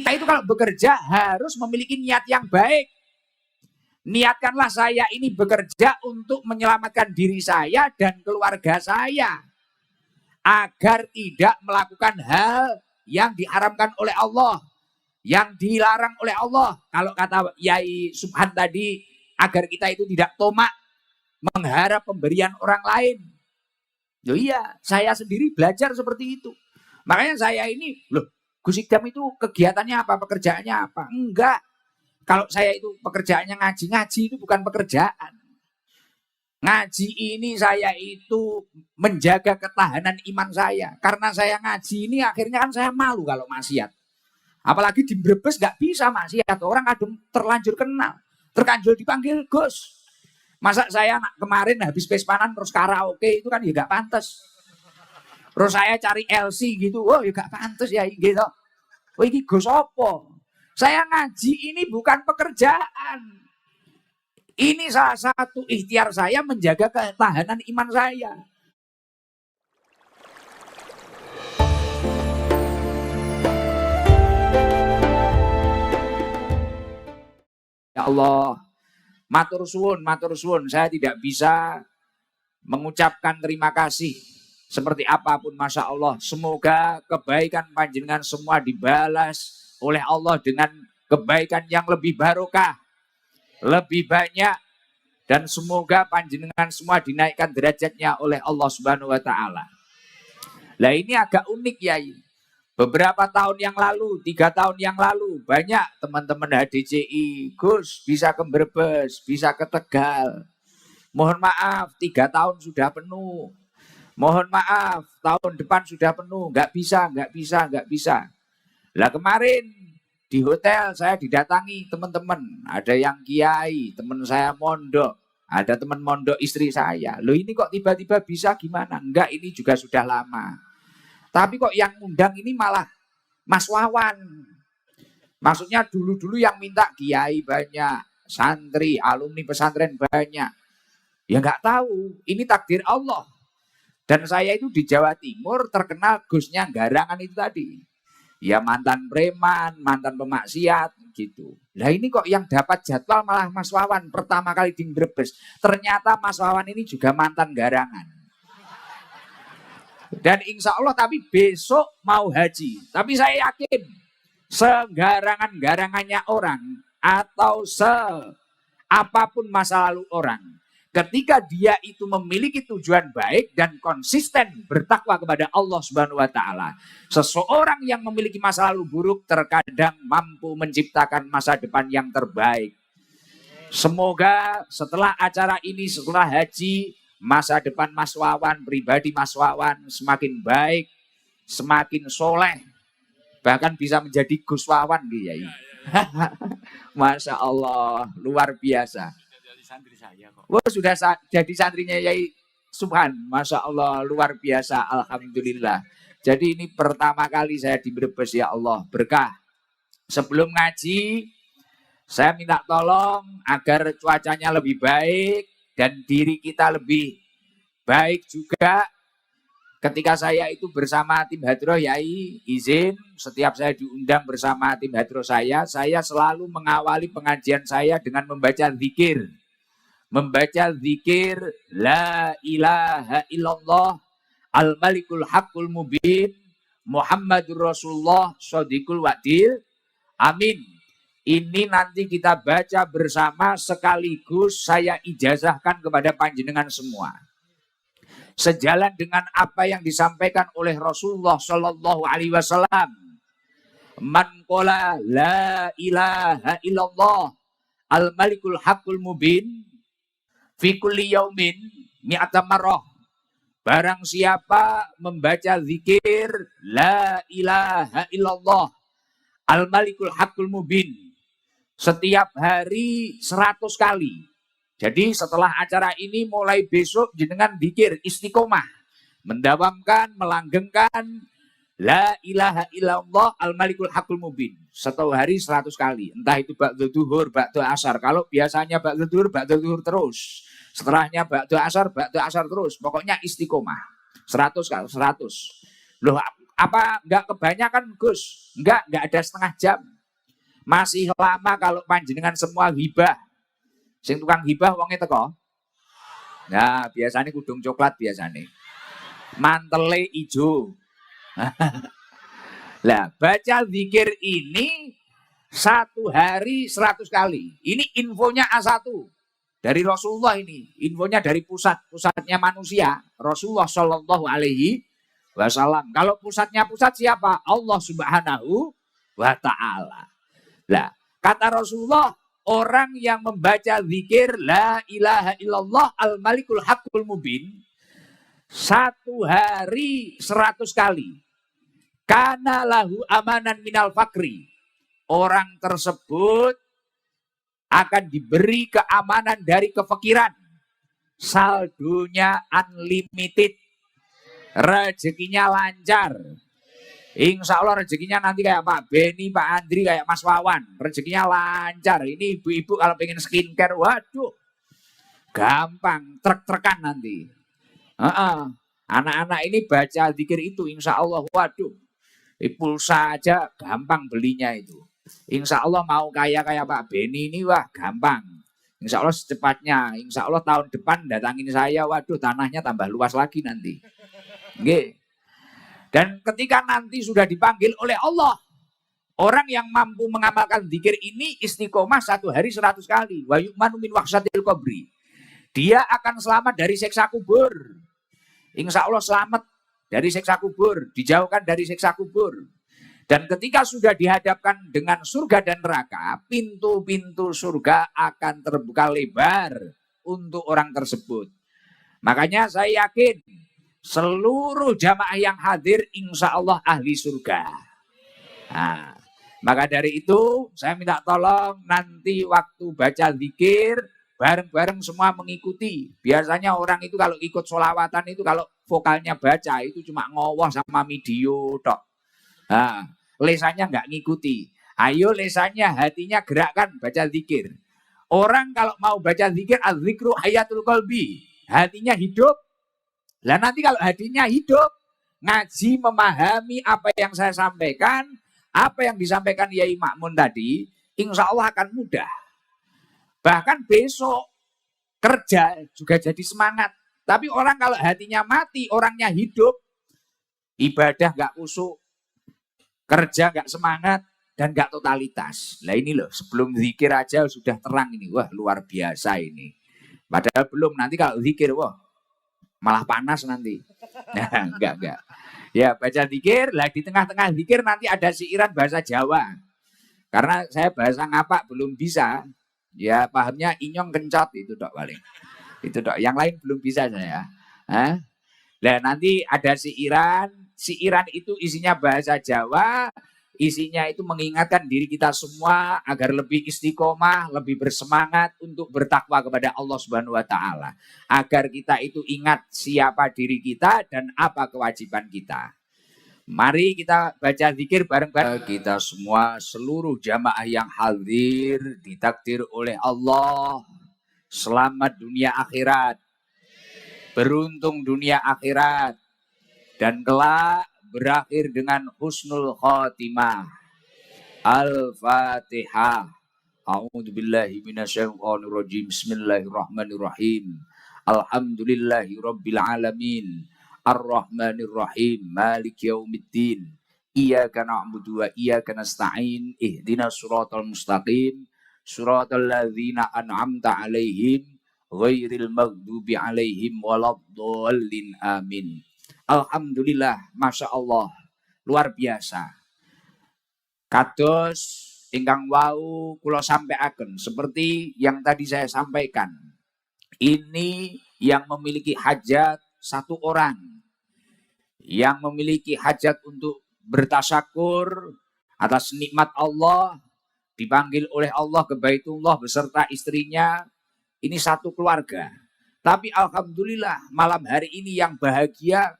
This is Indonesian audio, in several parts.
Kita itu kalau bekerja harus memiliki niat yang baik. Niatkanlah saya ini bekerja untuk menyelamatkan diri saya dan keluarga saya. Agar tidak melakukan hal yang diharamkan oleh Allah. Yang dilarang oleh Allah. Kalau kata Yai Subhan tadi, agar kita itu tidak tomak mengharap pemberian orang lain. Loh iya, saya sendiri belajar seperti itu. Makanya saya ini, loh Gus Idam itu kegiatannya apa, pekerjaannya apa? Enggak. Kalau saya itu pekerjaannya ngaji itu bukan pekerjaan. Ngaji ini saya itu menjaga ketahanan iman saya. Karena saya ngaji ini akhirnya kan saya malu kalau maksiat. Apalagi di Brebes gak bisa maksiat. Orang kadang terlanjur kenal. Terlanjur dipanggil Gus. Masa saya kemarin habis pespanan terus karaoke itu kan ya gak pantas. Terus saya cari LC gitu. Oh ya gak pantas ya gitu. Oh ini Gus apa? Saya ngaji ini bukan pekerjaan. Ini salah satu ikhtiar saya menjaga ketahanan iman saya. Ya Allah, matur suwun. Saya tidak bisa mengucapkan terima kasih seperti apapun, Masya Allah. Semoga kebaikan panjenengan semua dibalas oleh Allah dengan kebaikan yang lebih barokah, lebih banyak, dan semoga panjenengan semua dinaikkan derajatnya oleh Allah Subhanahu wa taala. Lah ini agak unik ya. Beberapa tahun yang lalu, 3 tahun yang lalu, banyak teman-teman HDCI, Gus bisa ke Brebes, bisa ke Tegal. Mohon maaf, 3 tahun sudah penuh. Mohon maaf, tahun depan sudah penuh. Nggak bisa. Lah kemarin di hotel saya didatangi teman-teman. Ada yang kiai, teman saya mondok. Ada teman mondok istri saya. Loh ini kok tiba-tiba bisa gimana? Enggak, ini juga sudah lama. Tapi kok yang undang ini malah Mas Wawan. Maksudnya dulu-dulu yang minta kiai banyak. Santri, alumni pesantren banyak. Ya nggak tahu, ini takdir Allah. Dan saya itu di Jawa Timur terkenal Gusnya Garangan itu tadi. Ya mantan preman, mantan pemaksiat gitu. Lah ini kok yang dapat jadwal malah Mas Wawan pertama kali di Brebes. Ternyata Mas Wawan ini juga mantan Garangan. Dan insya Allah tapi besok mau haji. Tapi saya yakin segarangan-garangannya orang atau apapun masa lalu orang, ketika dia itu memiliki tujuan baik dan konsisten bertakwa kepada Allah Subhanahu wa taala, seseorang yang memiliki masa lalu buruk terkadang mampu menciptakan masa depan yang terbaik. Semoga setelah acara ini, setelah haji, masa depan Mas Wawan, pribadi Mas Wawan semakin baik, semakin soleh, bahkan bisa menjadi Gus Wawan gitu ya. Masya Allah, luar biasa. Santri saya kok. Wah, sudah jadi santrinya Yai Subhan. Masya Allah, luar biasa. Alhamdulillah. Jadi ini pertama kali saya di Brebes, ya Allah, berkah. Sebelum ngaji, saya minta tolong agar cuacanya lebih baik dan diri kita lebih baik juga. Ketika saya itu bersama tim hadroh Yai, izin setiap saya diundang bersama tim hadroh saya selalu mengawali pengajian saya dengan membaca zikir. Membaca zikir la ilaha illallah al-malikul haqqul mubin Muhammadur Rasulullah shodiqul wadil amin. Ini nanti kita baca bersama sekaligus saya ijazahkan kepada panjenengan semua. Sejalan dengan apa yang disampaikan oleh Rasulullah Shallallahu Alaihi Wasallam. Man qala la ilaha illallah al-malikul haqqul mubin fi kulli yaumin mi'ata marrah. Barang siapa membaca zikir la ilaha illallah al-malikul haqqul mubin setiap hari 100 kali. Jadi setelah acara ini mulai besok jenengan zikir istiqomah, mendawamkan, melanggengkan la ilaha illallah al-malikul haqqul mubin satu hari 100 kali. Entah itu ba'da duhur, ba'da asar. Kalau biasanya ba'da duhur terus. Setelahnya ba'da asar terus. Pokoknya istiqomah. 100 kali, 100. Loh, apa enggak kebanyakan Gus? Enggak ada setengah jam. Masih lama kalau panjenengan semua hibah. Sing tukang hibah wonge teko. Nah, biasanya kudung coklat biasanya. Mantele ijo. Lah, baca zikir ini 1 hari 100 kali. Ini infonya A1 dari Rasulullah ini. Infonya dari pusatnya manusia, Rasulullah Shallallahu Alaihi Wasallam. Kalau pusatnya siapa? Allah Subhanahu wa Ta'ala. Lah, kata Rasulullah, orang yang membaca zikir la ilaha illallah al-malikul haqqul mubin 1 hari 100 kali. Kana lahu amanan minal fakri. Orang tersebut akan diberi keamanan dari kefakiran. Saldonya unlimited. Rezekinya lancar. Insya Allah rezekinya nanti kayak Pak Beni, Pak Andri, kayak Mas Wawan. Rezekinya lancar. Ini ibu-ibu kalau pengen skincare, waduh. Gampang, trek-trekan nanti. Anak-anak ini baca zikir itu, insya Allah, waduh. Pulsa aja gampang belinya itu. Insya Allah mau kaya Pak Beni ini, wah gampang. Insya Allah secepatnya. Insya Allah tahun depan datangin saya, waduh tanahnya tambah luas lagi nanti. Nggih. Dan ketika nanti sudah dipanggil oleh Allah, orang yang mampu mengamalkan zikir ini istiqomah 1 hari 100 kali. Wa yu'manu min wahsyatil qabri. Dia akan selamat dari siksa kubur. Insya Allah selamat dari siksa kubur, dijauhkan dari siksa kubur. Dan ketika sudah dihadapkan dengan surga dan neraka, pintu-pintu surga akan terbuka lebar untuk orang tersebut. Makanya saya yakin seluruh jamaah yang hadir insya Allah ahli surga. Nah, maka dari itu saya minta tolong nanti waktu baca zikir bareng-bareng semua mengikuti. Biasanya orang itu kalau ikut sholawatan itu kalau vokalnya baca itu cuma ngowoh sama video tok. Nah, lesannya nggak ngikuti. Ayo lesannya, hatinya gerakkan baca zikir. Orang kalau mau baca zikir, az-zikru hayatul qalbi. Hatinya hidup. Lah nanti kalau hatinya hidup, ngaji memahami apa yang saya sampaikan, apa yang disampaikan Yai Makmun tadi, insya Allah akan mudah. Bahkan besok kerja juga jadi semangat. Tapi orang kalau hatinya mati, orangnya hidup, ibadah nggak kusuk, kerja nggak semangat, dan nggak totalitas. Nah ini loh, sebelum zikir aja sudah terang ini. Wah luar biasa ini. Padahal belum, nanti kalau zikir, wah malah panas nanti. Nah, enggak. Ya baca zikir, lah di tengah-tengah zikir nanti ada siiran bahasa Jawa. Karena saya bahasa ngapak belum bisa. Ya pahamnya inyong kencot itu dok paling. Itu dok, yang lain belum bisa saya. Nah nanti ada siiran itu isinya bahasa Jawa, isinya itu mengingatkan diri kita semua agar lebih istiqomah, lebih bersemangat untuk bertakwa kepada Allah Subhanahu wa Ta'ala. Agar kita itu ingat siapa diri kita dan apa kewajiban kita. Mari kita baca zikir bareng-bareng. Kita semua, seluruh jamaah yang hadir, ditakdir oleh Allah. Selamat dunia akhirat. Beruntung dunia akhirat. Dan kelak berakhir dengan husnul khotimah. Al-Fatihah. A'udzubillahi minasyaitonirrajim. Bismillahirrahmanirrahim. Alhamdulillahi rabbil alamin. Ar-Rahmanirrahim. Maliki yaumiddin. Iyyaka na'budu wa iyyaka nasta'in. Ihdinas siratal mustaqim. Siratal ladzina an'amta 'alaihim ghairil maghdubi 'alaihim waladdallin. Amin. Alhamdulillah, Masya Allah, luar biasa. Kados ingkang wau kula sampaikan seperti yang tadi saya sampaikan. Ini yang memiliki hajat 1 orang. Yang memiliki hajat untuk bertasyakur atas nikmat Allah, dipanggil oleh Allah ke Baitullah beserta istrinya. Ini 1 keluarga. Tapi alhamdulillah malam hari ini yang bahagia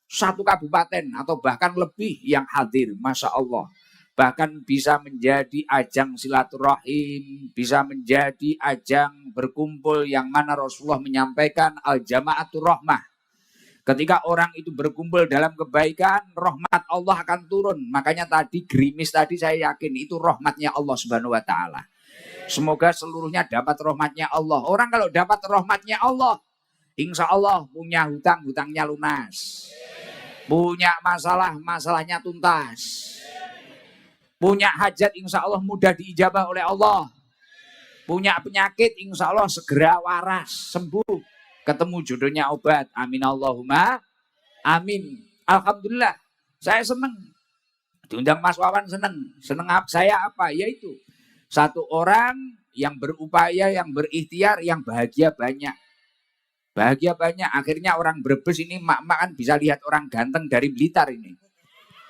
1 kabupaten atau bahkan lebih yang hadir, Masya Allah. Bahkan bisa menjadi ajang silaturahim, bisa menjadi ajang berkumpul yang mana Rasulullah menyampaikan al-jama'atur rahmah. Ketika orang itu berkumpul dalam kebaikan, rahmat Allah akan turun. Makanya tadi gerimis tadi saya yakin itu rahmatnya Allah Subhanahu wa taala. Semoga seluruhnya dapat rahmatnya Allah. Orang kalau dapat rahmatnya Allah, insya Allah punya hutang, hutangnya lunas. Punya masalah, masalahnya tuntas. Punya hajat, insya Allah mudah diijabah oleh Allah. Punya penyakit, insya Allah segera waras, sembuh. Ketemu jodohnya obat. Amin Allahumma. Amin. Alhamdulillah. Saya senang. Diundang Mas Wawan senang. Senang saya apa? Yaitu satu orang yang berupaya, yang berikhtiar, yang bahagia banyak. Bahagia banyak. Akhirnya orang Brebes ini mak-mak kan bisa lihat orang ganteng dari Blitar ini.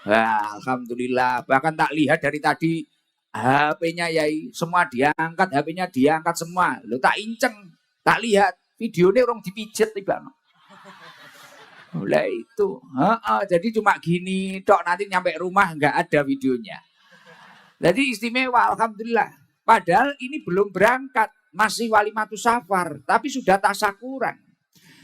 Wah, alhamdulillah. Bahkan tak lihat dari tadi HP-nya Yai. Semua diangkat, HP-nya diangkat semua. Lo tak inceng, tak lihat. Videonya orang dipijet tiba. Mulai itu. Jadi cuma gini, tok nanti nyampe rumah nggak ada videonya. Jadi istimewa, alhamdulillah. Padahal ini belum berangkat, masih walimatus safar, tapi sudah tasakuran.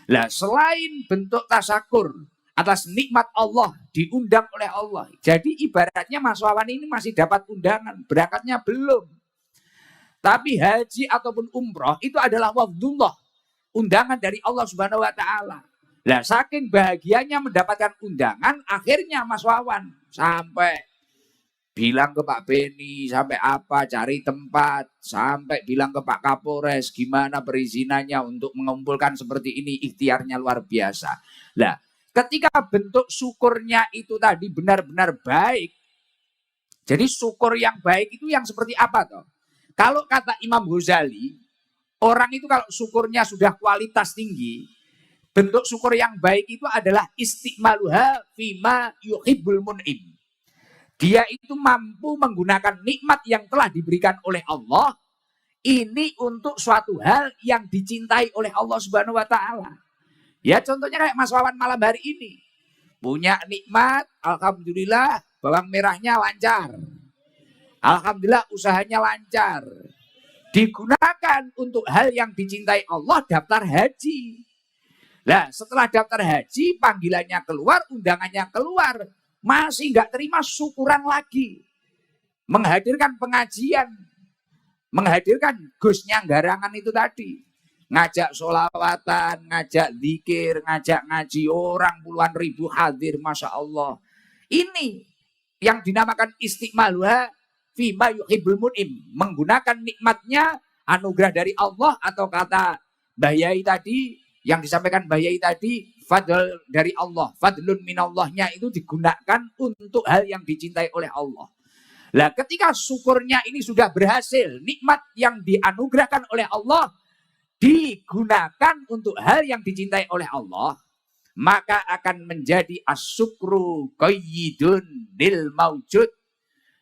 Lah selain bentuk tasakur atas nikmat Allah, diundang oleh Allah. Jadi ibaratnya Mas Wawan ini masih dapat undangan, berangkatnya belum. Tapi haji ataupun umroh itu adalah wafdullah, undangan dari Allah Subhanahu wa taala. Lah saking bahagianya mendapatkan undangan, akhirnya Mas Wawan sampai bilang ke Pak Beni, sampai apa, cari tempat, sampai bilang ke Pak Kapolres gimana perizinannya untuk mengumpulkan seperti ini, ikhtiarnya luar biasa. Lah, ketika bentuk syukurnya itu tadi benar-benar baik. Jadi syukur yang baik itu yang seperti apa toh? Kalau kata Imam Ghazali, orang itu kalau syukurnya sudah kualitas tinggi, bentuk syukur yang baik itu adalah istiqmaluha fima yuhibbul mun'im. Dia itu mampu menggunakan nikmat yang telah diberikan oleh Allah ini untuk suatu hal yang dicintai oleh Allah Subhanahu wa taala. Ya contohnya kayak Mas Wawan malam hari ini. Punya nikmat, alhamdulillah bawang merahnya lancar. Alhamdulillah usahanya lancar. Digunakan untuk hal yang dicintai Allah, daftar haji. Nah setelah daftar haji, panggilannya keluar, undangannya keluar. Masih nggak terima, syukuran lagi. Menghadirkan pengajian. Menghadirkan Gusnya Garangan itu tadi. Ngajak sholawatan, ngajak zikir, ngajak ngaji. Orang puluhan ribu hadir, Masya Allah. Ini yang dinamakan istiqmaluha fima yuhibbul mun'im. Menggunakan nikmatnya, anugerah dari Allah, atau kata Mbah Yai tadi, yang disampaikan Mbah Yai tadi, fadl dari Allah, fadlun minallahnya itu digunakan untuk hal yang dicintai oleh Allah. Lah ketika syukurnya ini sudah berhasil, nikmat yang dianugerahkan oleh Allah digunakan untuk hal yang dicintai oleh Allah, maka akan menjadi asyukru qayyidun lil maujud.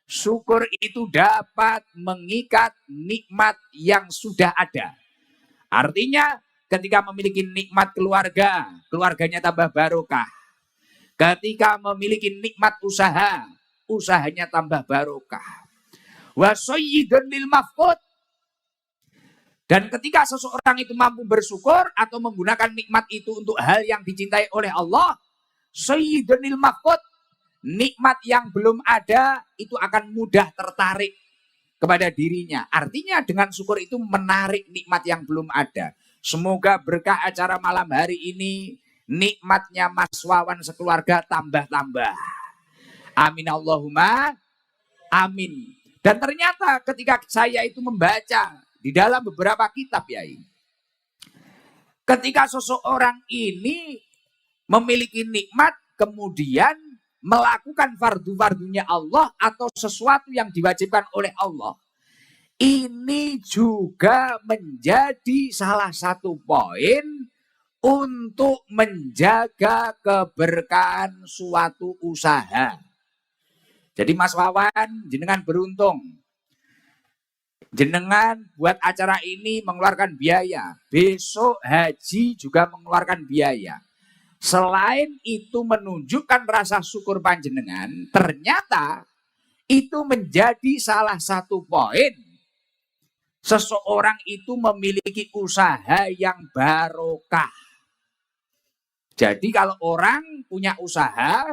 Syukur itu dapat mengikat nikmat yang sudah ada. Artinya ketika memiliki nikmat keluarga, keluarganya tambah barokah. Ketika memiliki nikmat usaha, usahanya tambah barokah. Wa sayyidun lil mafqud. Dan ketika seseorang itu mampu bersyukur atau menggunakan nikmat itu untuk hal yang dicintai oleh Allah, sayyidun lil mafqud, nikmat yang belum ada itu akan mudah tertarik kepada dirinya. Artinya dengan syukur itu menarik nikmat yang belum ada. Semoga berkah acara malam hari ini, nikmatnya Mas Wawan sekeluarga tambah-tambah. Amin Allahumma amin. Dan ternyata ketika saya itu membaca di dalam beberapa kitab, Yai, ketika seseorang ini memiliki nikmat kemudian melakukan fardu-fardunya Allah atau sesuatu yang diwajibkan oleh Allah, ini juga menjadi salah satu poin untuk menjaga keberkahan suatu usaha. Jadi Mas Wawan, jenengan beruntung. Jenengan buat acara ini mengeluarkan biaya. Besok haji juga mengeluarkan biaya. Selain itu menunjukkan rasa syukur panjenengan, ternyata itu menjadi salah satu poin seseorang itu memiliki usaha yang barokah. Jadi kalau orang punya usaha,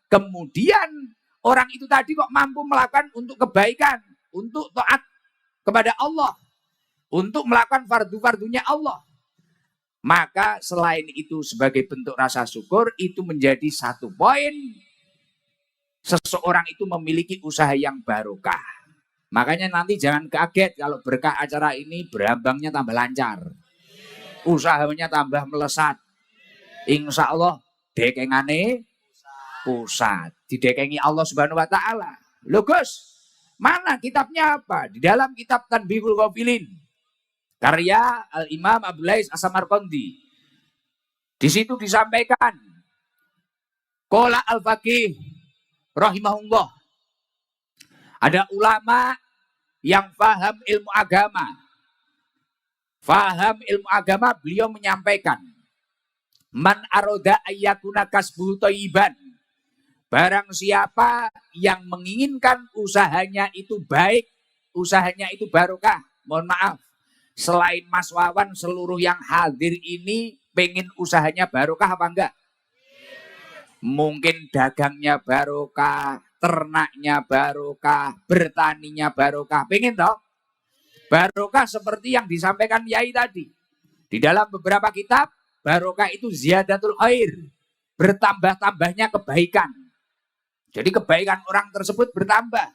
kemudian orang itu tadi kok mampu melakukan untuk kebaikan, untuk taat kepada Allah, untuk melakukan fardu-fardunya Allah, maka selain itu sebagai bentuk rasa syukur, itu menjadi satu poin seseorang itu memiliki usaha yang barokah. Makanya nanti jangan kaget kalau berkah acara ini berambangnya tambah lancar, usahanya tambah melesat. Insya Allah dekengane pusat, didekengi Allah Subhanahu wa taala. Loh Gus, mana kitabnya apa? Di dalam kitab Tanbihul Ghafilin karya Al-Imam Abdul Lais As-Samarqandi. Di situ disampaikan qala al-faqih rahimahullah. Ada ulama yang paham ilmu agama. Faham ilmu agama, beliau menyampaikan man aroda ayyakuna kasbuhu thayyiban. Barang siapa yang menginginkan usahanya itu baik, usahanya itu barokah. Mohon maaf, selain Mas Wawan, seluruh yang hadir ini pengen usahanya barokah apa enggak? Mungkin dagangnya barokah, ternaknya barokah, bertaninya barokah. Pengen toh? Barokah seperti yang disampaikan Yai tadi. Di dalam beberapa kitab, barokah itu ziyadatul khair, bertambah-tambahnya kebaikan. Jadi kebaikan orang tersebut bertambah.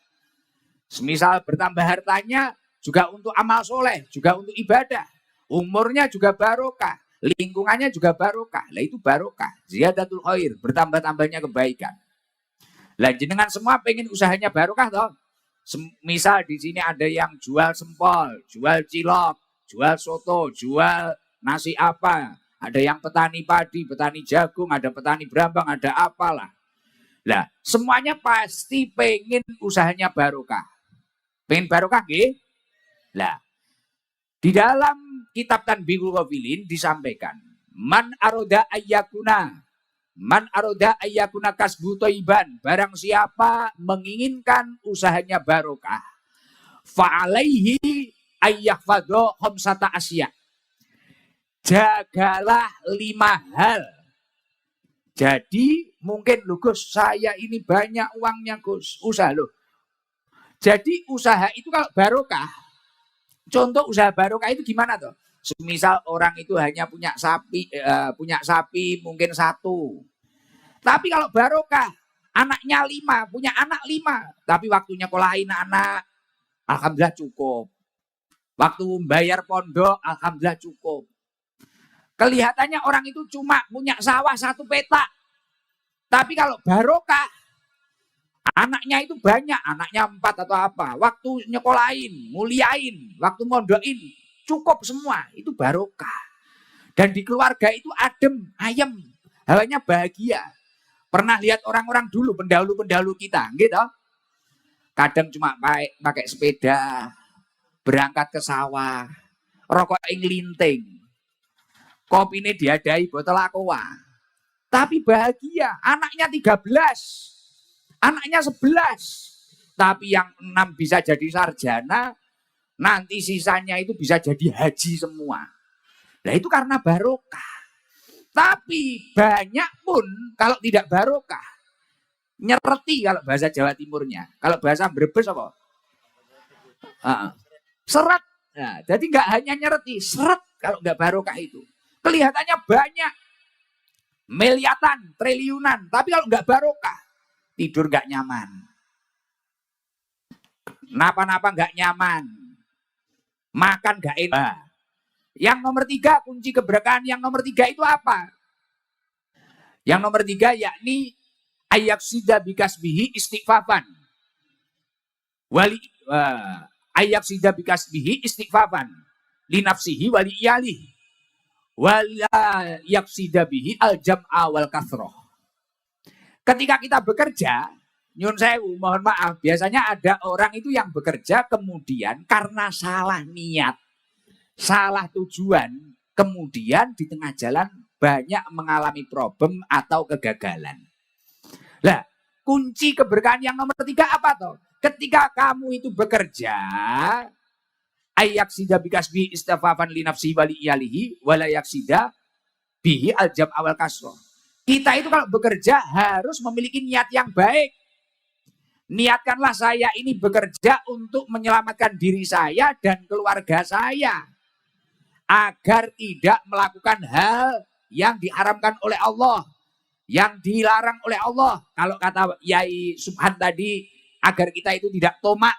Semisal bertambah hartanya juga untuk amal soleh, juga untuk ibadah. Umurnya juga barokah, lingkungannya juga barokah. Lah itu barokah, ziyadatul khair, bertambah-tambahnya kebaikan. Lah jenengan semua pengen usahanya barokah toh? Misal di sini ada yang jual sempol, jual cilok, jual soto, jual nasi apa. Ada yang petani padi, petani jagung, ada petani berambang, ada apalah. Lah, semuanya pasti pengen usahanya barokah. Pengen barokah nggih? Lah, di dalam kitab Tanbihul Ghafilin disampaikan, man aroda ayyakuna kasbu thayyiban. Barang siapa menginginkan usahanya barokah, fa'alaihi ayyahfadho khamsata asya. Jagalah 5 hal. Jadi mungkin loh Gus, saya ini banyak uangnya Gus, usaha loh. Jadi usaha itu kalau barokah, contoh usaha barokah itu gimana toh? Semisal orang itu hanya punya sapi mungkin 1. Tapi kalau barokah, anaknya 5, punya anak 5. Tapi waktunya kolahin anak, alhamdulillah cukup. Waktu bayar pondok, alhamdulillah cukup. Kelihatannya orang itu cuma punya sawah 1 petak. Tapi kalau barokah, anaknya itu banyak, anaknya 4 atau apa. Waktu nyekolahin, muliain, waktu mondokin, cukup semua. Itu barokah. Dan di keluarga itu adem, ayem, hawanya bahagia. Pernah lihat orang-orang dulu, pendahulu-pendahulu kita, gitu. Kadang cuma pakai sepeda, berangkat ke sawah, rokok linting. Kopi ini diadai botol aqua. Tapi bahagia. Anaknya 13. Anaknya 11. Tapi yang 6 bisa jadi sarjana. Nanti sisanya itu bisa jadi haji semua. Nah itu karena barokah. Tapi banyak pun kalau tidak barokah. Nyereti kalau bahasa Jawa Timurnya. Kalau bahasa Brebes apa? Seret. Nah, jadi nggak hanya nyereti. Seret kalau nggak barokah itu. Kelihatannya banyak, miliatan, triliunan, tapi kalau nggak barokah, tidur nggak nyaman, napa-napa nggak nyaman, makan nggak enak. Yang nomor 3, kunci keberkahan yang nomor 3 itu apa? Yang nomor 3 yakni ayaksida bikasbihi istighfafan. Ayaksida bikasbihi istighfafan linafsihi wali iyalih. Wala yaksida bihi al-jam'a wal kathroh. Ketika kita bekerja, nyun sewu, mohon maaf, biasanya ada orang itu yang bekerja kemudian karena salah niat, salah tujuan, kemudian di tengah jalan banyak mengalami problem atau kegagalan. Lah, kunci keberkahan yang nomor 3 apa toh? Ketika kamu itu bekerja, ayaksida bikasbi istifafan li nafsi wali iyalihi wala yaksida bihi aljam awal kasro. Kita itu kalau bekerja harus memiliki niat yang baik. Niatkanlah saya ini bekerja untuk menyelamatkan diri saya dan keluarga saya. Agar tidak melakukan hal yang diharamkan oleh Allah. Yang dilarang oleh Allah. Kalau kata Yai Subhan tadi, agar kita itu tidak tomak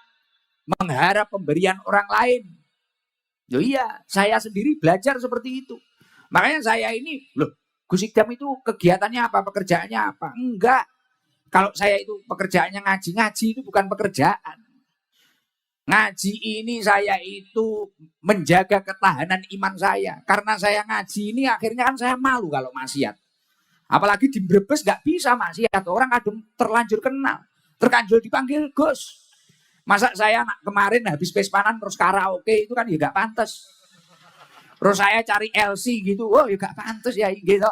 mengharap pemberian orang lain. Loh iya, saya sendiri belajar seperti itu. Makanya saya ini, loh Gus Idam itu kegiatannya apa, pekerjaannya apa? Enggak. Kalau saya itu pekerjaannya ngaji itu bukan pekerjaan. Ngaji ini saya itu menjaga ketahanan iman saya. Karena saya ngaji ini akhirnya kan saya malu kalau maksiat. Apalagi di Brebes gak bisa maksiat. Orang kadang terlanjur kenal. Terkanjul dipanggil Gus. Masa saya kemarin habis pespanan terus karaoke itu kan ya gak pantas. Terus saya cari LC gitu. Oh ya gak pantas ya gitu.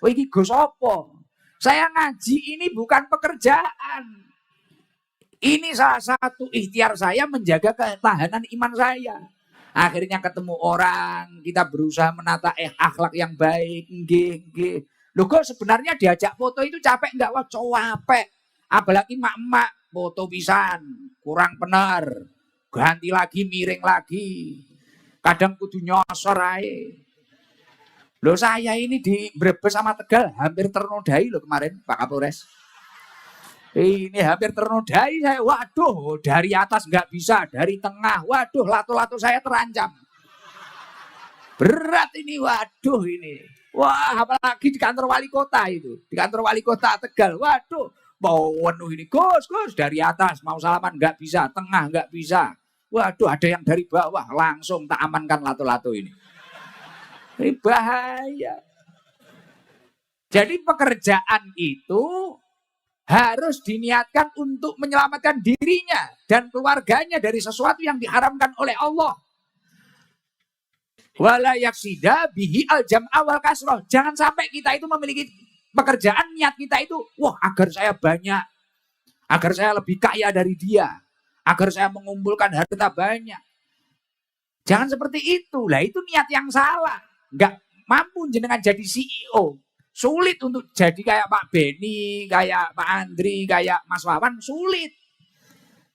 Oh ini Gus apa? Saya ngaji ini bukan pekerjaan. Ini salah satu ikhtiar saya menjaga ketahanan iman saya. Akhirnya ketemu orang, kita berusaha menata akhlak yang baik. Loh kok sebenarnya diajak foto itu capek enggak? Wah capek. Apalagi mak-mak foto pisan, kurang benar. Ganti lagi, miring lagi. Kadang kudu nyosor ae. Loh saya ini di Brebes sama Tegal hampir ternodai loh kemarin Pak Kapolres. Ini hampir ternodai saya. Waduh, dari atas nggak bisa, dari tengah. Waduh, lato-lato saya terancam. Berat ini, waduh ini. Wah, apalagi di kantor wali kota itu. Di kantor wali kota Tegal. Waduh, mau penuh ini. Gus, dari atas mau salaman nggak bisa, tengah nggak bisa. Waduh, ada yang dari bawah. Langsung tak amankan lato-lato ini. Ini bahaya. Jadi pekerjaan itu harus diniatkan untuk menyelamatkan dirinya dan keluarganya dari sesuatu yang diharamkan oleh Allah. Wala yaksida bihi al-jam awal kasroh. Jangan sampai kita itu memiliki pekerjaan, niat kita itu, wah agar saya banyak, agar saya lebih kaya dari dia, agar saya mengumpulkan harta banyak. Jangan seperti itu. Lah itu niat yang salah. Nggak mampu jenengan jadi CEO. Sulit untuk jadi kayak Pak Beni, kayak Pak Andri, kayak Mas Wawan, sulit.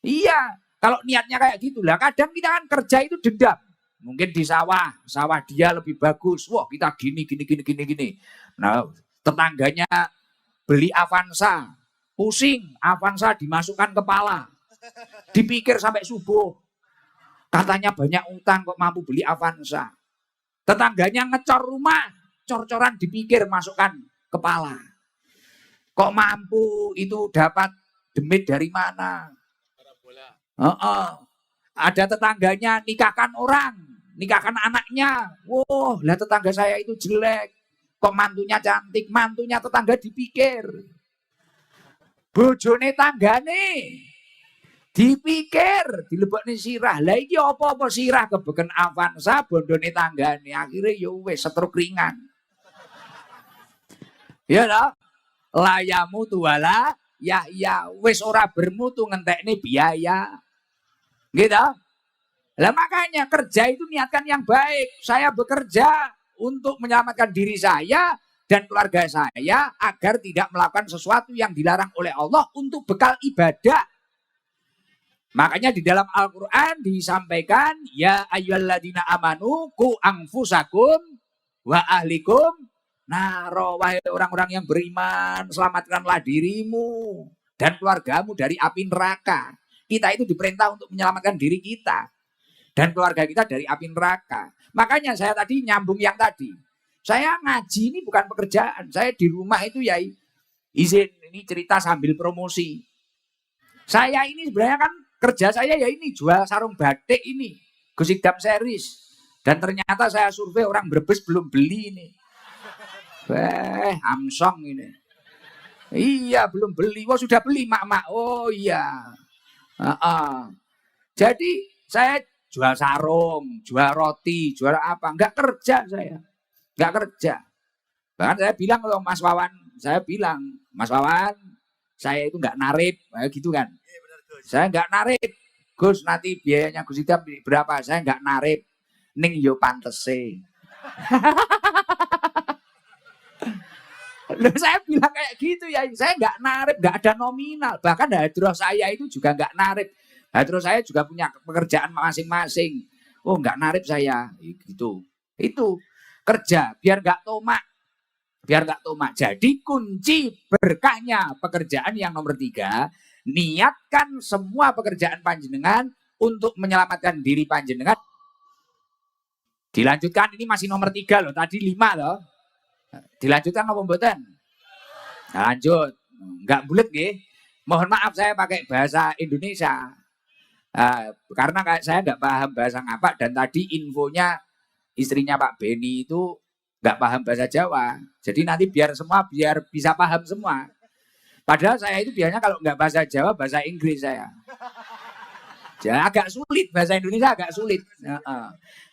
Iya, kalau niatnya kayak gitulah. Kadang kita kan kerja itu dendam. Mungkin di sawah dia lebih bagus. Wah, kita gini. Nah, tetangganya beli Avanza, pusing, Avanza dimasukkan kepala. Dipikir sampai subuh. Katanya banyak utang kok mampu beli Avanza. Tetangganya ngecor rumah, cor-coran dipikir masukkan kepala. Kok mampu itu dapat demit dari mana? Ada tetangganya nikahkan orang, nikahkan anaknya. Wow, lah tetangga saya itu jelek. Kok mantunya cantik, mantunya tetangga dipikir. Bojone tanggane dipikir, dilebokne sirah. Lah iki apa-apa sirah kebeken Avanza, bondone tanggane. Akhirnya ya wis setruk ringan. Ya toh? Layamu tuwala ya wis ora bermutu ngentekne biaya. Gitu. Lah makanya kerja itu niatkan yang baik. Saya bekerja untuk menyelamatkan diri saya dan keluarga saya agar tidak melakukan sesuatu yang dilarang oleh Allah untuk bekal ibadah. Makanya di dalam Al-Quran disampaikan, ya ayyuhalladzina amanu ku anfusakum wa ahlikum naro, wahai orang-orang yang beriman, selamatkanlah dirimu dan keluargamu dari api neraka. Kita itu diperintah untuk menyelamatkan diri kita dan keluarga kita dari api neraka. Makanya saya tadi nyambung yang tadi. Saya ngaji ini bukan pekerjaan. Saya di rumah itu ya izin, ini cerita sambil promosi. Saya ini sebenarnya kan kerja saya ya ini jual sarung batik ini, Gus Idam series. Dan ternyata saya survei orang Brebes belum beli ini. Amsong ini. Iya belum beli. Wah sudah beli mak-mak. Oh iya. Jadi saya jual sarung, jual roti, jual apa? Enggak kerja saya. Enggak kerja. Bahkan saya bilang kalau Mas Wawan, saya bilang, Mas Wawan, saya itu enggak narip, gitu kan. Saya enggak narip. Gus nanti biayanya Gus Idam berapa? Saya enggak narip. Ning yo pantese. Loh, saya bilang kayak gitu ya, saya nggak narip, nggak ada nominal. Bahkan hadroh saya itu juga nggak narip. Hadroh saya juga punya pekerjaan masing-masing. Oh, nggak narip saya, gitu. Itu kerja biar nggak tomak, biar nggak tomak. Jadi kunci berkahnya pekerjaan yang nomor 3, niatkan semua pekerjaan panjenengan untuk menyelamatkan diri panjenengan. Dilanjutkan, ini masih nomor 3 loh, tadi 5 loh. Dilanjutkan apa mboten? Lanjut. Enggak bulet nggih. Mohon maaf saya pakai bahasa Indonesia. Karena saya enggak paham bahasa ngapak dan tadi infonya istrinya Pak Beni itu enggak paham bahasa Jawa. Jadi nanti biar bisa paham semua. Padahal saya itu biasanya kalau enggak bahasa Jawa, bahasa Inggris saya. Jadi agak sulit, bahasa Indonesia agak sulit.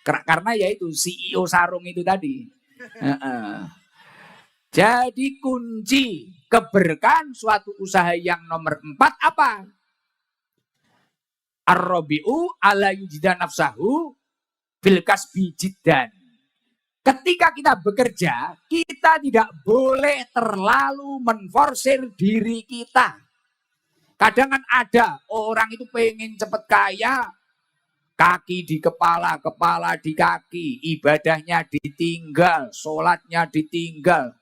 Karena yaitu CEO sarung itu tadi. Jadi kunci keberkahan suatu usaha yang nomor 4 apa? Ar-rabi'u ala yujida nafsahu fil kasbi jiddan. Ketika kita bekerja, kita tidak boleh terlalu menforsir diri kita. Kadang kan ada orang itu pengen cepet kaya, kaki di kepala, kepala di kaki, ibadahnya ditinggal, sholatnya ditinggal.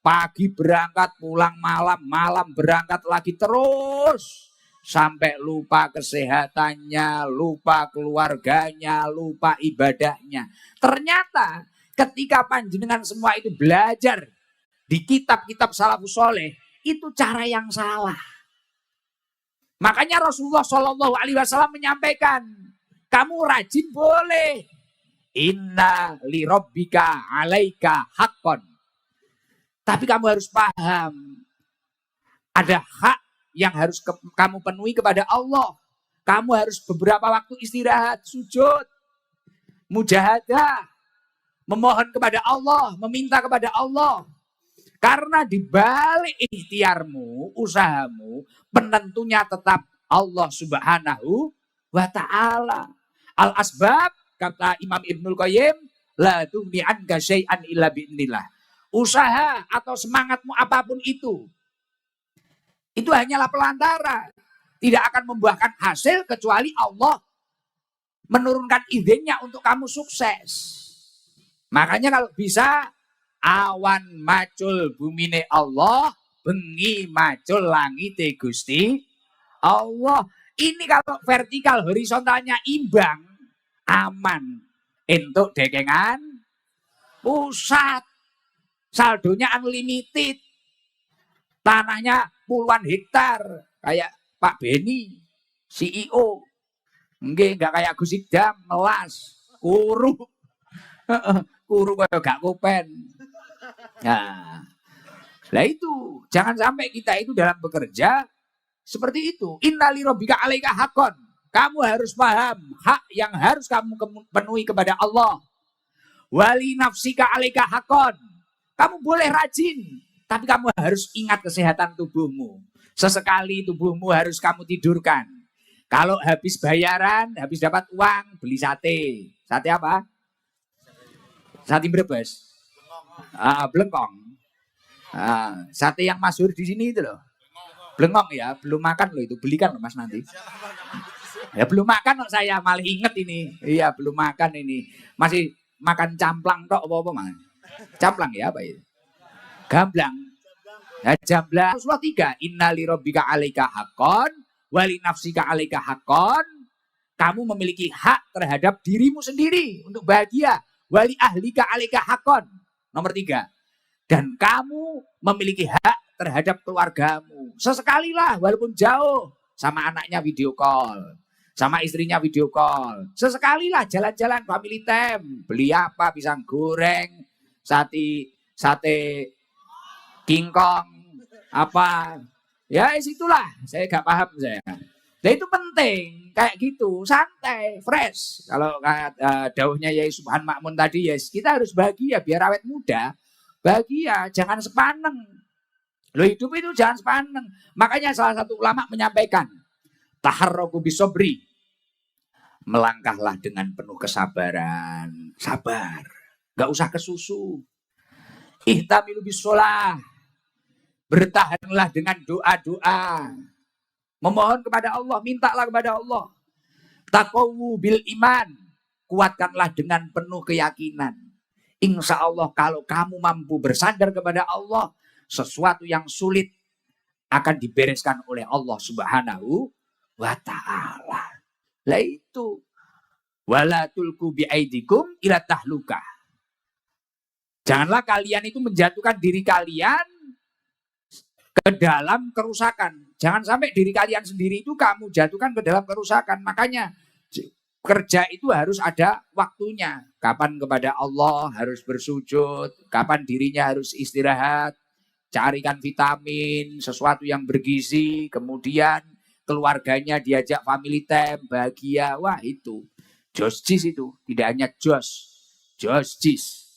Pagi berangkat, pulang malam, malam berangkat lagi terus. Sampai lupa kesehatannya, lupa keluarganya, lupa ibadahnya. Ternyata ketika panjenengan semua itu belajar di kitab-kitab salafus soleh, itu cara yang salah. Makanya Rasulullah SAW menyampaikan, kamu rajin boleh. Inna li rabbika alaika haqqon. Tapi kamu harus paham, ada hak yang harus kamu penuhi kepada Allah. Kamu harus beberapa waktu istirahat, sujud, mujahadah, memohon kepada Allah, meminta kepada Allah. Karena di balik ikhtiarmu, usahamu, penentunya tetap Allah Subhanahu wa Ta'ala. Al-asbab, kata Imam Ibnul Qayyim, la tughni anka syai'an illa bi'nillah. Usaha atau semangatmu apapun itu hanyalah pelantara. Tidak akan membuahkan hasil kecuali Allah menurunkan izinnya untuk kamu sukses. Makanya kalau bisa, awan macul bumine Allah, bengi macul langite Gusti Allah. Ini kalau vertikal horizontalnya imbang, aman. Entuk dekengan pusat. Saldonya unlimited. Tanahnya puluhan hektar. Kayak Pak Beni, CEO. Enggak kayak Gus Idam, melas, kuru. Kuru kayak gak kopen. Nah itu, jangan sampai kita itu dalam bekerja seperti itu. Innali rabbika alaika haqqon. Kamu harus paham hak yang harus kamu penuhi kepada Allah. Wali nafsika alaika haqqon. Kamu boleh rajin, tapi kamu harus ingat kesehatan tubuhmu. Sesekali tubuhmu harus kamu tidurkan. Kalau habis bayaran, habis dapat uang, beli sate. Sate apa? Sate Brebes. Blengkong. Sate yang masyhur di sini itu loh. Blengkong ya, belum makan loh itu. Belikan loh Mas nanti. Ya belum makan loh saya, malah inget ini. Iya, belum makan ini. Masih makan camplang tok apa-apa Mas. Camplang ya apa itu? Gamblang. Nah, jamblang. Rasulullah 3. Innali rabbika alaika haqqon, wali nafsika alaika haqqon. Kamu memiliki hak terhadap dirimu sendiri untuk bahagia. Wali ahlika alaika haqqon. Nomor 3. Dan kamu memiliki hak terhadap keluargamu. Sesekalilah walaupun jauh. Sama anaknya video call. Sama istrinya video call. Sesekalilah jalan-jalan family time. Beli apa? Pisang goreng. Sate kingkong apa ya itulah saya gak paham saya. Nah itu penting kayak gitu santai fresh kalau dauhnya Yai Subhan Makmun tadi ya kita harus bahagia biar awet muda bahagia jangan sepaneng lo hidup itu jangan sepaneng makanya salah satu ulama menyampaikan taharruku bisobri melangkahlah dengan penuh kesabaran sabar gak usah kesusu ihtamilu bisolah Bertahanlah dengan doa-doa. Memohon kepada Allah, mintalah kepada Allah. Taqawu bil iman. Kuatkanlah dengan penuh keyakinan. Insya Allah kalau kamu mampu bersandar kepada Allah, sesuatu yang sulit akan dibereskan oleh Allah Subhanahu wa ta'ala. Lah itu. Wala tulku biaidikum ila tahlukah. Janganlah kalian itu menjatuhkan diri kalian ke dalam kerusakan. Jangan sampai diri kalian sendiri itu kamu jatuhkan ke dalam kerusakan. Makanya kerja itu harus ada waktunya. Kapan kepada Allah harus bersujud, kapan dirinya harus istirahat, carikan vitamin, sesuatu yang bergizi, kemudian keluarganya diajak family time, bahagia. Wah itu, josjis itu, tidak hanya josjis.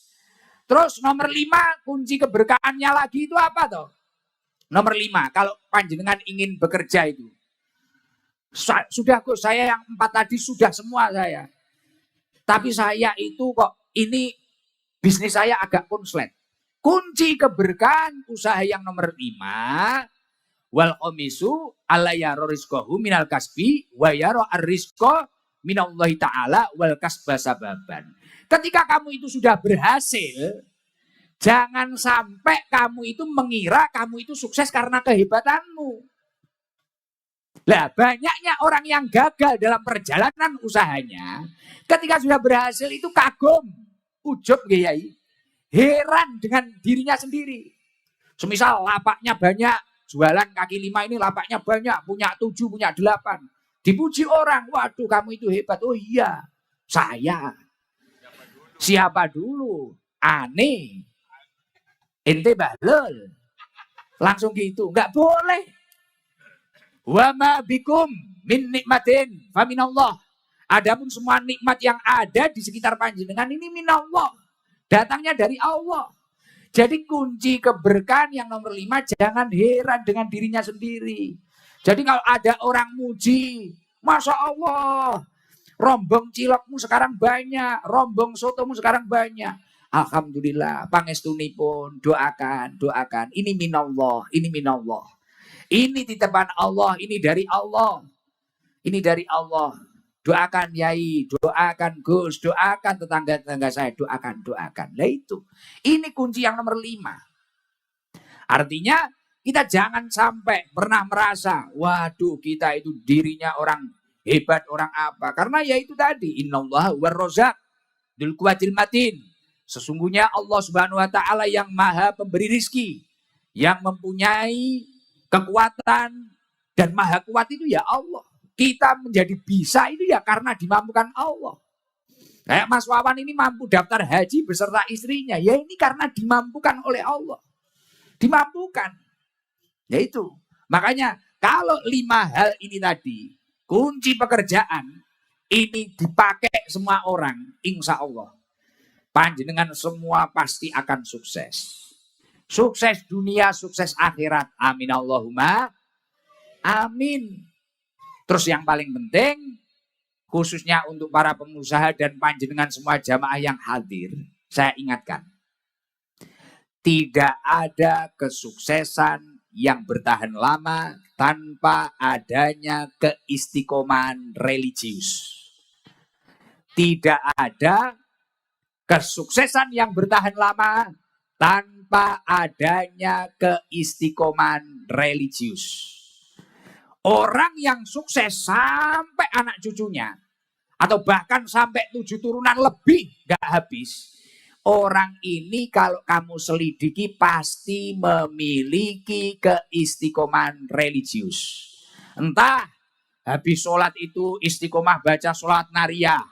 Terus nomor 5, kunci keberkahannya lagi itu apa toh? Nomor 5, kalau panjenengan ingin bekerja itu. Sudah kok, saya yang 4 tadi sudah semua saya. Tapi saya itu kok, ini bisnis saya agak konslet. Kunci keberkahan usaha yang nomor 5, wal komisu alla yaro rizqahu minal kasbi wa yaro ar-rizqa minallahi ta'ala wal kasba sababan. Ketika kamu itu sudah berhasil, jangan sampai kamu itu mengira kamu itu sukses karena kehebatanmu. Lah banyaknya orang yang gagal dalam perjalanan usahanya, ketika sudah berhasil itu kagum, ujub Kiai, heran dengan dirinya sendiri. Semisal lapaknya banyak, jualan kaki 5 ini lapaknya banyak, punya 7, punya 8. Dipuji orang, waduh kamu itu hebat. Oh iya, saya. Siapa dulu? Aneh. Ente bahlul. Langsung gitu, nggak boleh. Wa ma bikum min nikmatin fa minallah. Adapun semua nikmat yang ada di sekitar panjenengan ini minallah. Datangnya dari Allah. Jadi kunci keberkahan yang nomor 5, jangan heran dengan dirinya sendiri. Jadi kalau ada orang muji, Masya Allah, rombong cilokmu sekarang banyak, rombong sotomu sekarang banyak. Alhamdulillah, pangestunipun, doakan. Ini minallah, ini minallah. Ini titipan Allah, ini dari Allah. Ini dari Allah. Doakan Yai, doakan Gus, doakan tetangga-tetangga saya, doakan. Nah itu, ini kunci yang nomor 5. Artinya kita jangan sampai pernah merasa, waduh kita itu dirinya orang hebat, orang apa. Karena ya itu tadi, innallaha warrozak dzul quwwatil matin. Sesungguhnya Allah Subhanahu wa ta'ala yang maha pemberi rizki, yang mempunyai kekuatan dan maha kuat itu ya Allah. Kita menjadi bisa itu ya karena dimampukan Allah. Kayak Mas Wawan ini mampu daftar haji beserta istrinya. Ya ini karena dimampukan oleh Allah. Dimampukan. Ya itu. Makanya kalau 5 hal ini tadi, kunci pekerjaan, ini dipakai semua orang, insya Allah. Panjenengan semua pasti akan sukses. Sukses dunia, sukses akhirat. Amin Allahumma. Amin. Terus yang paling penting, khususnya untuk para pengusaha dan panjenengan semua jamaah yang hadir, saya ingatkan, tidak ada kesuksesan yang bertahan lama tanpa adanya keistiqomahan religius. Tidak ada kesuksesan yang bertahan lama tanpa adanya keistiqomahan religius. Orang yang sukses sampai anak cucunya, atau bahkan sampai 7 turunan lebih gak habis, orang ini kalau kamu selidiki pasti memiliki keistiqomahan religius. Entah habis sholat itu istiqomah baca sholat nariyah,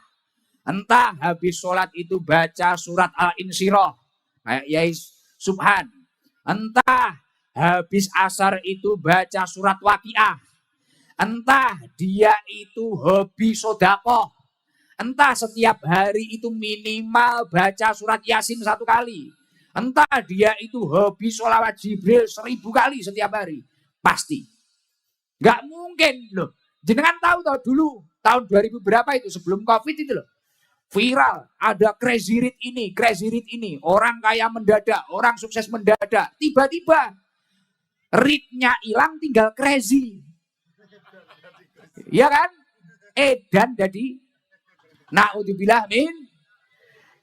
entah habis sholat itu baca surat Al-Insyirah, kayak Yai Subhan, entah habis asar itu baca surat Waqiah, entah dia itu hobi sodakoh, entah setiap hari itu minimal baca surat Yasin 1 kali, entah dia itu hobi sholawat Jibril 1000 kali setiap hari, pasti. Gak mungkin loh. Jenengan tahu toh dulu tahun 2000 berapa itu sebelum COVID itu loh, viral ada crazy rich ini, orang kaya mendadak, orang sukses mendadak, tiba-tiba Read-nya hilang tinggal crazy. Ya kan? Edan jadi naudzubillah min.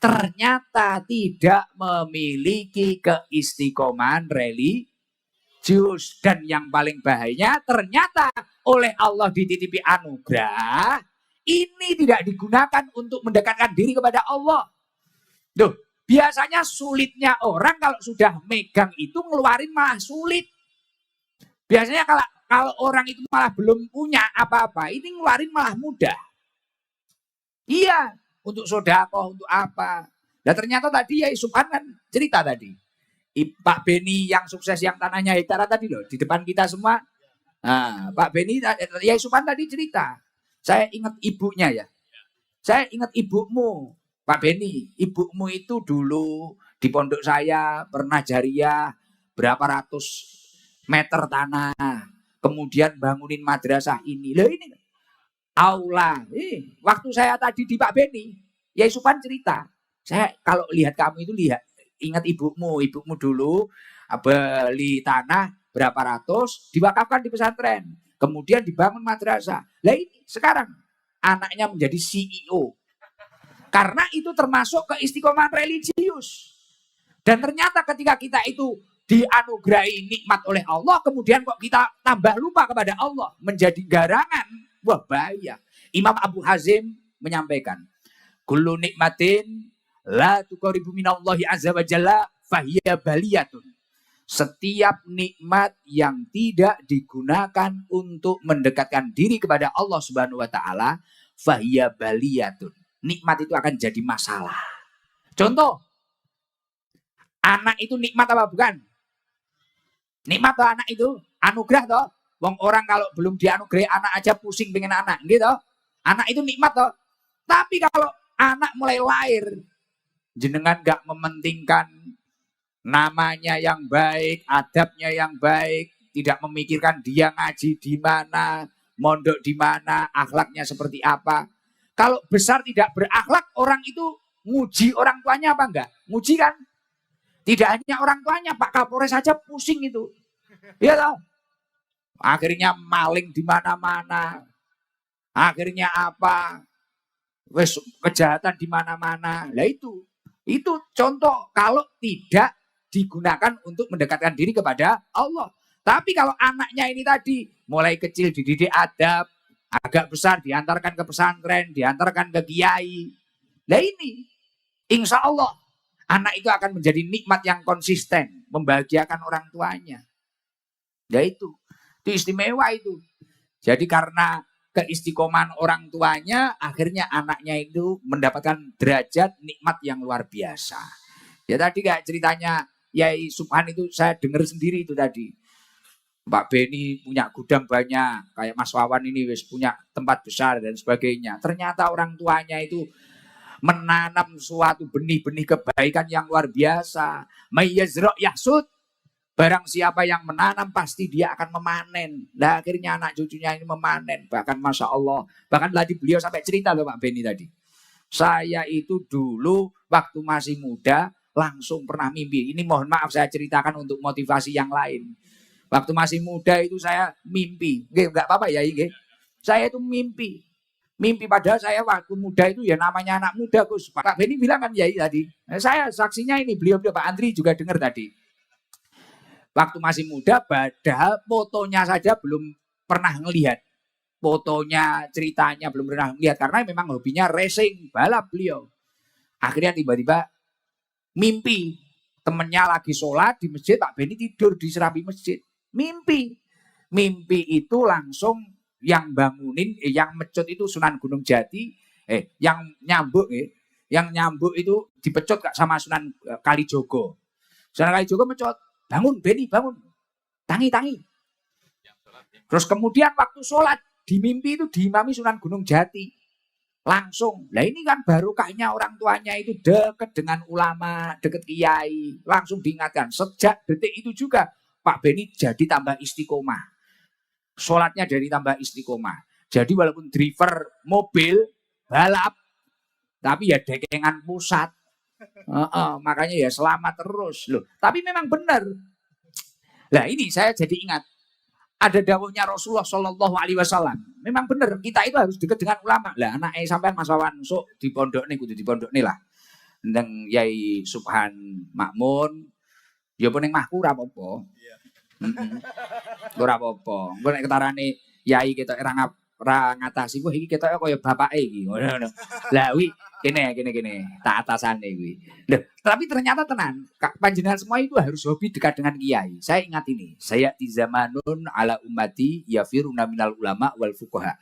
Ternyata tidak memiliki keistiqomahan religius. Dan yang paling bahayanya ternyata oleh Allah dititipi anugerah. Ini tidak digunakan untuk mendekatkan diri kepada Allah. Duh, biasanya sulitnya orang kalau sudah megang itu ngeluarin malah sulit. Biasanya kalau orang itu malah belum punya apa-apa, ini ngeluarin malah mudah. Iya, untuk sodako, untuk apa. Dan ternyata tadi ya Subhan kan cerita tadi. Pak Beni yang sukses yang tanahnya hektara tadi loh, di depan kita semua. Nah, Pak Beni, ya Subhan tadi cerita. Saya ingat ibunya ya. Saya ingat ibumu, Pak Beni. Ibumu itu dulu di pondok saya pernah jariah berapa ratus meter tanah. Kemudian bangunin madrasah ini. Loh ini aula. Waktu saya tadi di Pak Beni, ya Subhan cerita. Saya kalau lihat kamu itu ingat ibumu dulu beli tanah berapa ratus, diwakafkan di pesantren. Kemudian dibangun madrasah. Lah ini sekarang anaknya menjadi CEO. Karena itu termasuk keistiqomahan religius. Dan ternyata ketika kita itu dianugerahi nikmat oleh Allah, kemudian kok kita tambah lupa kepada Allah, menjadi garangan, wah bahaya. Imam Abu Hazim menyampaikan, kullu nikmatin la tuqaribu minallahi azza wa jalla fahiya baliyatun. Setiap nikmat yang tidak digunakan untuk mendekatkan diri kepada Allah Subhanahu wa taala, fahiya baliyatun. Nikmat itu akan jadi masalah. Contoh, anak itu nikmat apa bukan? Nikmat toh anak itu, anugerah toh. Wong orang kalau belum dianugerahi anak aja pusing pengen anak, gitu. Anak itu nikmat toh. Tapi kalau anak mulai lahir, jenengan gak mementingkan namanya yang baik, adabnya yang baik, tidak memikirkan dia ngaji di mana, mondok di mana, akhlaknya seperti apa. Kalau besar tidak berakhlak, orang itu nguji orang tuanya apa enggak? Nguji kan? Tidak hanya orang tuanya, Pak Kapolres saja pusing itu. Ya toh? Akhirnya maling di mana-mana. Akhirnya apa? Wes kejahatan di mana-mana. Lah itu contoh kalau tidak digunakan untuk mendekatkan diri kepada Allah. Tapi kalau anaknya ini tadi mulai kecil dididik adab, agak besar diantarkan ke pesantren, diantarkan ke kiai. Nah ini, insya Allah anak itu akan menjadi nikmat yang konsisten, membahagiakan orang tuanya. Ya itu istimewa itu. Jadi karena keistiqomahan orang tuanya, akhirnya anaknya itu mendapatkan derajat nikmat yang luar biasa. Ya tadi kayak ceritanya Yai Subhan itu saya dengar sendiri itu tadi. Pak Beni punya gudang banyak, kayak Mas Wawan ini wis punya tempat besar dan sebagainya. Ternyata orang tuanya itu menanam suatu benih-benih kebaikan yang luar biasa. Mayyazra' yahsud. Barang siapa yang menanam pasti dia akan memanen. Nah akhirnya anak cucunya ini memanen. Bahkan Masya Allah. Bahkan tadi beliau sampai cerita loh Pak Beni tadi. Saya itu dulu waktu masih muda langsung pernah mimpi. Ini mohon maaf saya ceritakan untuk motivasi yang lain. Waktu masih muda itu saya mimpi. Enggak apa-apa ya. Saya itu mimpi. Mimpi padahal saya waktu muda itu ya namanya anak muda Gus. Pak Beni bilang kan ya tadi. Saya saksinya ini beliau Pak Andri juga dengar tadi. Waktu masih muda padahal fotonya saja belum pernah ngelihat. Fotonya, ceritanya belum pernah ngelihat. Karena memang hobinya racing, balap beliau. Akhirnya tiba-tiba mimpi. Temennya lagi sholat di masjid, Pak Beni tidur di serabi masjid. Mimpi itu langsung yang bangunin, yang mecut itu Sunan Gunung Jati, yang nyambuk itu dipecut sama Sunan Kalijogo. Sunan Kalijogo mecut, bangun Beni, bangun, tangi. Terus kemudian waktu sholat di mimpi itu diimami Sunan Gunung Jati, langsung. Lah ini kan barokahnya orang tuanya itu dekat dengan ulama, dekat kiai, langsung diingatkan. Sejak detik itu juga Pak Beni jadi tambah istiqomah. Sholatnya dari tambah istiqomah. Jadi walaupun driver mobil balap, tapi ya dekengan pusat. Makanya ya selamat terus loh. Tapi memang benar. Nah ini saya jadi ingat. Ada dawuhnya Rasulullah Shallallahu Alaihi Wasallam. Memang benar kita itu harus dekat dengan ulama. Lah anak sampean Mas Wawan sok di pondok nih, kudu di pondok nih lah. Neng Yai Subhan Makmun, ya pun yang mahku ora apa-apa. Ora apa-apa. Engko nek ketarane Yai ketok ra ngatasi kuwi iki ketoke kaya bapake iki. Ngono. Lah wi kene tak atasane kuwi. Loh, tapi ternyata tenan, panjenengan semua itu harus hobi dekat dengan kiai. Saya ingat ini, saya di zamanun ala ummati yafiruna minal ulama wal fuqaha.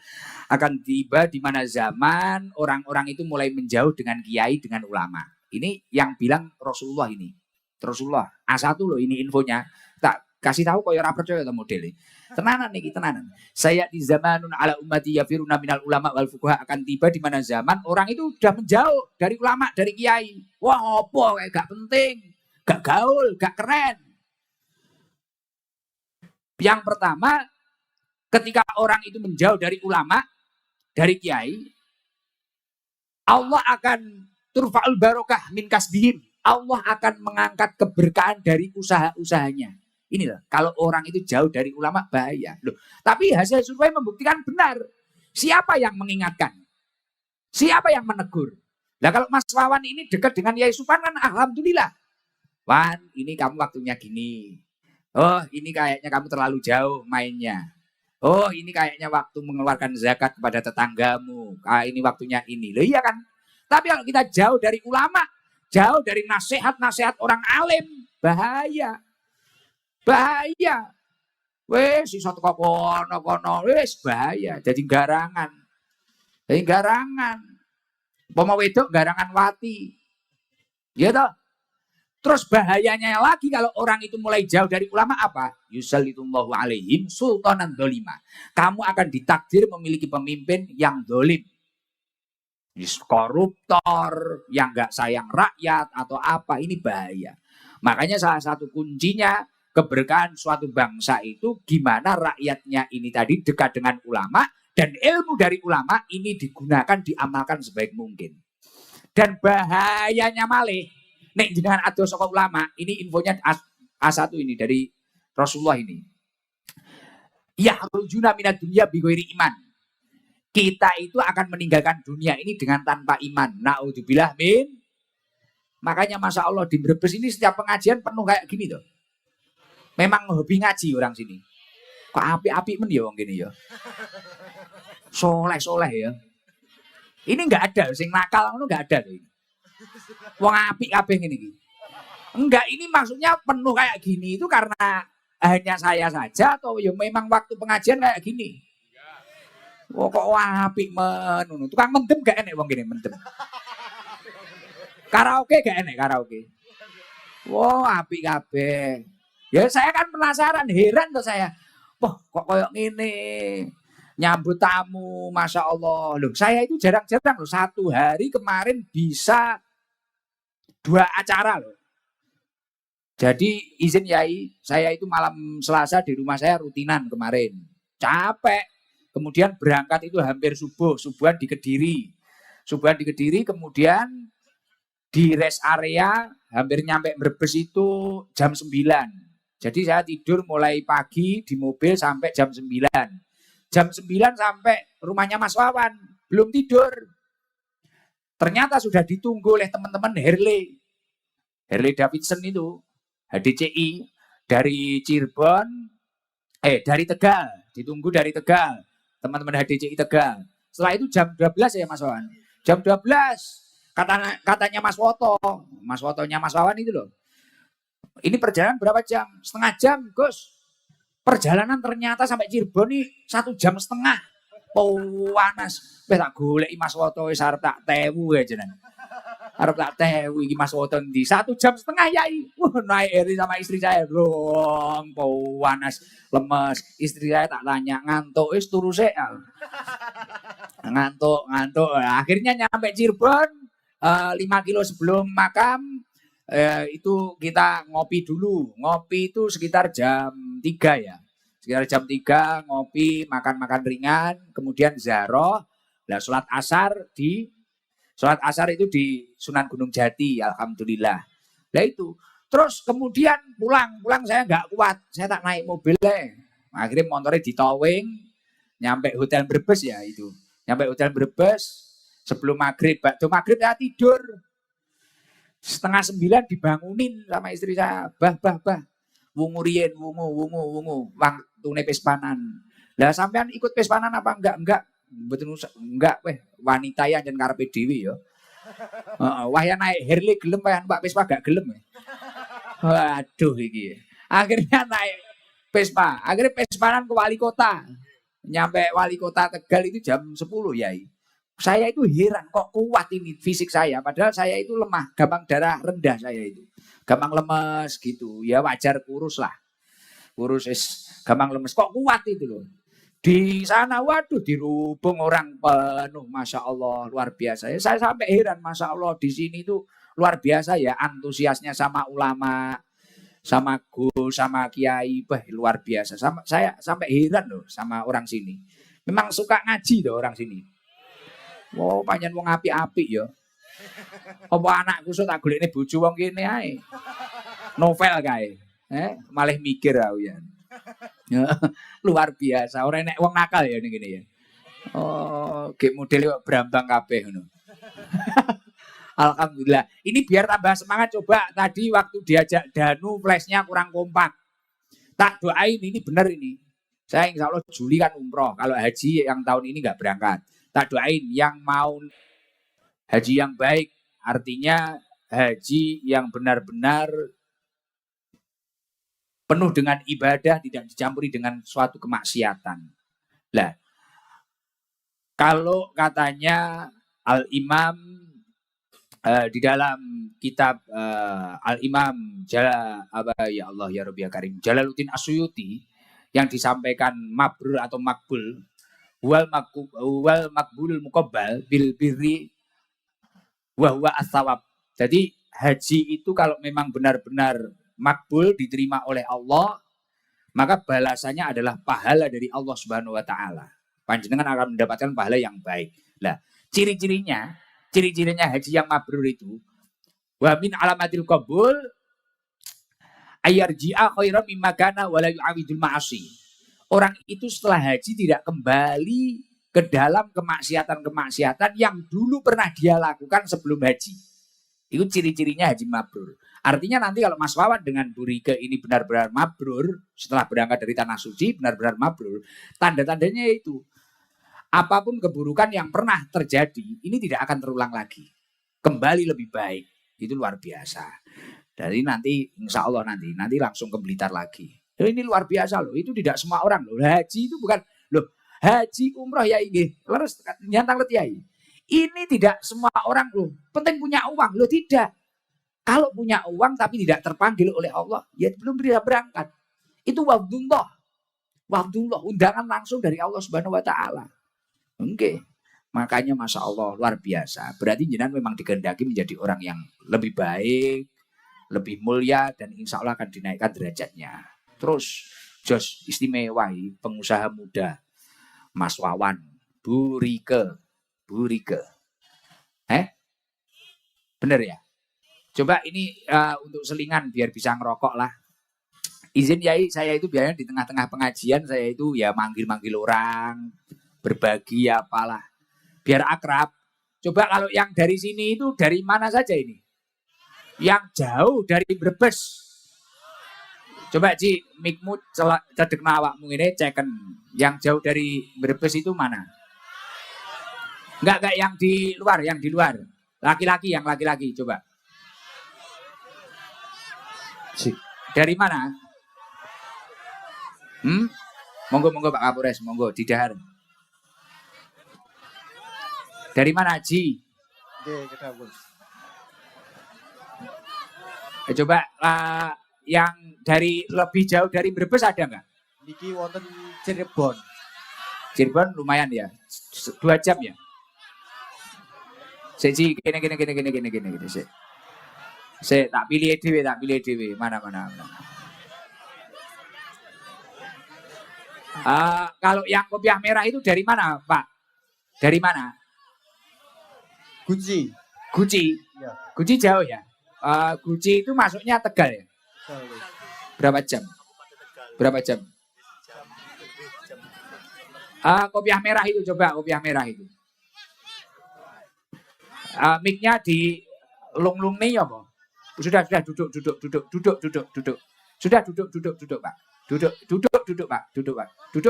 Akan tiba di mana zaman orang-orang itu mulai menjauh dengan kiai, dengan ulama. Ini yang bilang Rasulullah ini. Rasulullah A1 loh ini infonya. Tak kasih tahu kok ya ora percaya ta modele. Tenanan niki tenanan. Saya di zamanun ala ummati yafiruna minal ulama wal fuqaha, akan tiba di mana zaman orang itu udah menjauh dari ulama, dari kiai. Wah, opo kayak gak penting, gak gaul, gak keren. Yang pertama, ketika orang itu menjauh dari ulama, dari kiai, Allah akan turfa'ul barokah min kasbihim. Allah akan mengangkat keberkahan dari usaha-usahanya. Ini loh, kalau orang itu jauh dari ulama bahaya. Loh, tapi hasil survei membuktikan benar. Siapa yang mengingatkan? Siapa yang menegur? Nah kalau Mas Wawan ini dekat dengan Yai Supan kan alhamdulillah. Wan, ini kamu waktunya gini. Oh, ini kayaknya kamu terlalu jauh mainnya. Oh, ini kayaknya waktu mengeluarkan zakat kepada tetanggamu. Ah, ini waktunya ini. Loh iya kan? Tapi kalau kita jauh dari ulama, jauh dari nasihat-nasihat orang alim, bahaya. Bahaya. Wes iso teko kono-kono, wes bahaya. Jadi garangan. Jadi garangan. Poma wedok garangan wati. Ya toh? Terus bahayanya lagi kalau orang itu mulai jauh dari ulama apa? Yusallitullahu alaihim sultanan dolima. Kamu akan ditakdir memiliki pemimpin yang dolim. Koruptor, yang gak sayang rakyat atau apa, ini bahaya. Makanya salah satu kuncinya keberkahan suatu bangsa itu gimana rakyatnya ini tadi dekat dengan ulama dan ilmu dari ulama ini digunakan, diamalkan sebaik mungkin. Dan bahayanya malih, nek jenengan ado saka ulama, ini infonya A1 ini dari Rasulullah ini. Ya rujuna minad dunya bi ghairi iman. Kita itu akan meninggalkan dunia ini dengan tanpa iman. Naudzubillah min. Makanya Masya Allah di Brebes ini setiap pengajian penuh kayak gini tuh. Memang hobi ngaji orang sini. Kok api-api men ya wong gini ya. Soleh-soleh ya. Ini enggak ada sing nakal ngono, enggak ada tuh. Wong apik kabeh ngene iki. Enggak, ini maksudnya penuh kayak gini itu karena hanya saya saja atau ya memang waktu pengajian kayak gini. Wah kok apik men ngono. Tukang mendem gak enek wong gini mendem. Karaoke gak enek karaoke. Wah apik kabeh. Ya saya kan penasaran, heran tuh saya. Wah kok koyok gini. Nyambut tamu, Masya Allah. Loh, saya itu jarang-jarang loh. Satu hari kemarin bisa 2 acara loh. Jadi izin Yai, saya itu malam Selasa di rumah saya rutinan kemarin. Capek. Kemudian berangkat itu hampir subuhan di Kediri. Subuhan di Kediri, kemudian di rest area hampir nyampe Brebes itu jam 9. Jadi saya tidur mulai pagi di mobil sampai jam 9. Jam 9 sampai rumahnya Mas Wawan. Belum tidur. Ternyata sudah ditunggu oleh teman-teman Harley Davidson itu. HDCI. Dari Cirebon. Dari Tegal. Ditunggu dari Tegal. Teman-teman HDCI Tegal. Setelah itu jam 12 ya Mas Wawan. Jam 12. Katanya Mas Woto. Mas Wotonya Mas Wawan itu loh. Ini perjalanan berapa jam? Setengah jam, Gus. Perjalanan ternyata sampai Cirebon nih 1,5 jam. Panas. Wes tak goleki Mas Woto wis arep tak tewu ya jenengan. Arep tak tewu iki Mas Woto ndi? 1,5 jam Yai. Naik eri sama istri saya. Brong, panas, lemes. Istri saya tak tanya, ngantuk wis turu sik. Ngantuk. Akhirnya nyampe Cirebon 5 kilo sebelum makam. Itu kita ngopi dulu. Ngopi itu sekitar jam 3 ya. Sekitar jam 3 ngopi, makan-makan ringan, kemudian ziarah. Nah, sholat asar itu di Sunan Gunung Jati, alhamdulillah. Nah itu Terus kemudian pulang saya nggak kuat, saya tak naik mobilnya. Akhirnya motornya ditowing, nyampe hotel Brebes ya itu. Nyampe hotel Brebes, sebelum maghrib, waktu maghrib saya tidur. 8:30 dibangunin sama istri saya, bah, wungu rien, wungu, waktune pespanan. Lah sampean ikut pespanan apa enggak, betul enggak, wanita yang dan karepe dhewe ya. Wah ya naik Harley gelem, wah Pak Pespa gak gelem. Waduh iki. Akhirnya naik Vespa, akhirnya Vespanan ke wali kota. Nyampe wali kota Tegal itu jam 10 ya. Saya itu heran kok kuat ini fisik saya, padahal saya itu lemah, gampang darah rendah saya itu. Gampang lemes gitu, ya wajar kurus lah. Kurus gampang lemes, kok kuat itu loh. Di sana waduh dirubung orang penuh, Masya Allah luar biasa. Saya sampai heran, Masya Allah di sini tuh luar biasa ya antusiasnya sama ulama, sama Gus, sama Kiai, luar biasa. Saya sampai heran loh sama orang sini. Memang suka ngaji loh orang sini. Wow, panjang wong api-api ya. Apa anakku so tak golekne bojo wong kene ae. Novel kae. Malah mikir aku ya. Luar biasa. Ora nek wong nakal ya ning kene ya. Oh, gek model kok brambang kabeh ngono. Alhamdulillah. Ini biar tambah semangat coba tadi waktu diajak Danu flashnya kurang kompak. Tak doain ini bener ini. Saya insya Allah Juli kan umroh. Kalau haji yang tahun ini nggak berangkat. Tak doain yang mau haji yang baik, artinya haji yang benar-benar penuh dengan ibadah, tidak dicampuri dengan suatu kemaksiatan. Lah, kalau katanya Al-Imam di dalam kitab Al-Imam ya Allah ya Rabbi ya Karim Jalaluddin As-Suyuti yang disampaikan mabrur atau makbul wal makbulul muqabbal bil birri wa huwa as-sawab. Jadi haji itu kalau memang benar-benar makbul diterima oleh Allah, maka balasannya adalah pahala dari Allah Subhanahu wa taala. Panjenengan akan mendapatkan pahala yang baik. Lah, ciri-cirinya haji yang mabrur itu wa min alamatil qabul ayarji'a khairan mimma kana wa la yu'awidul ma'asi. Orang itu setelah haji tidak kembali ke dalam kemaksiatan-kemaksiatan yang dulu pernah dia lakukan sebelum haji. Itu ciri-cirinya haji mabrur. Artinya nanti kalau Mas Wawan dengan Bu Rike ini benar-benar mabrur, setelah berangkat dari Tanah Suci benar-benar mabrur, tanda-tandanya itu apapun keburukan yang pernah terjadi, ini tidak akan terulang lagi. Kembali lebih baik. Itu luar biasa. Dari nanti insya Allah nanti langsung ke Blitar lagi. Ini luar biasa loh. Itu tidak semua orang loh. Haji itu bukan loh. Haji umroh ya ini. Leres nyantang letiai. Ini tidak semua orang loh. Penting punya uang loh, tidak. Kalau punya uang tapi tidak terpanggil oleh Allah, ya belum bisa berangkat. Itu wa'dullah. Wa'dullah, undangan langsung dari Allah Subhanahu wa taala. Oke. Makanya Masya Allah luar biasa. Berarti jenengan memang dikehendaki menjadi orang yang lebih baik, lebih mulia, dan insya Allah akan dinaikkan derajatnya. Terus jos istimewa pengusaha muda Mas Wawan, Bu Rike. Bener ya? Coba ini untuk selingan biar bisa ngerokok lah. Izin Yai, saya itu biasanya di tengah-tengah pengajian saya itu ya manggil-manggil orang, berbagi apalah. Biar akrab. Coba kalau yang dari sini itu dari mana saja ini? Yang jauh dari Brebes. Coba Ci, mikmu cedek awakmu ini ceken. Yang jauh dari Brebes itu mana? Enggak yang di luar. Laki-laki, yang laki-laki coba. Dari mana? Monggo Pak Kapolres, monggo didahar. Dari mana Ji? Coba yang dari lebih jauh dari Brebes ada nggak? Niki wonten Cirebon. Cirebon lumayan ya, 2 jam ya. Gini. Saya tak pilih dewe. Mana. Kalau yang kopiah merah itu dari mana Pak? Dari mana? Guci. Guci. Ya. Guci jauh ya. Guci itu masuknya Tegal ya? Berapa jam? Berapa jam? Kopiah merah itu, coba kopiah merah itu. Mic-nya di lung-lung nih ya, Pak. Sudah, duduk. Sudah, duduk, Pak. Duduk,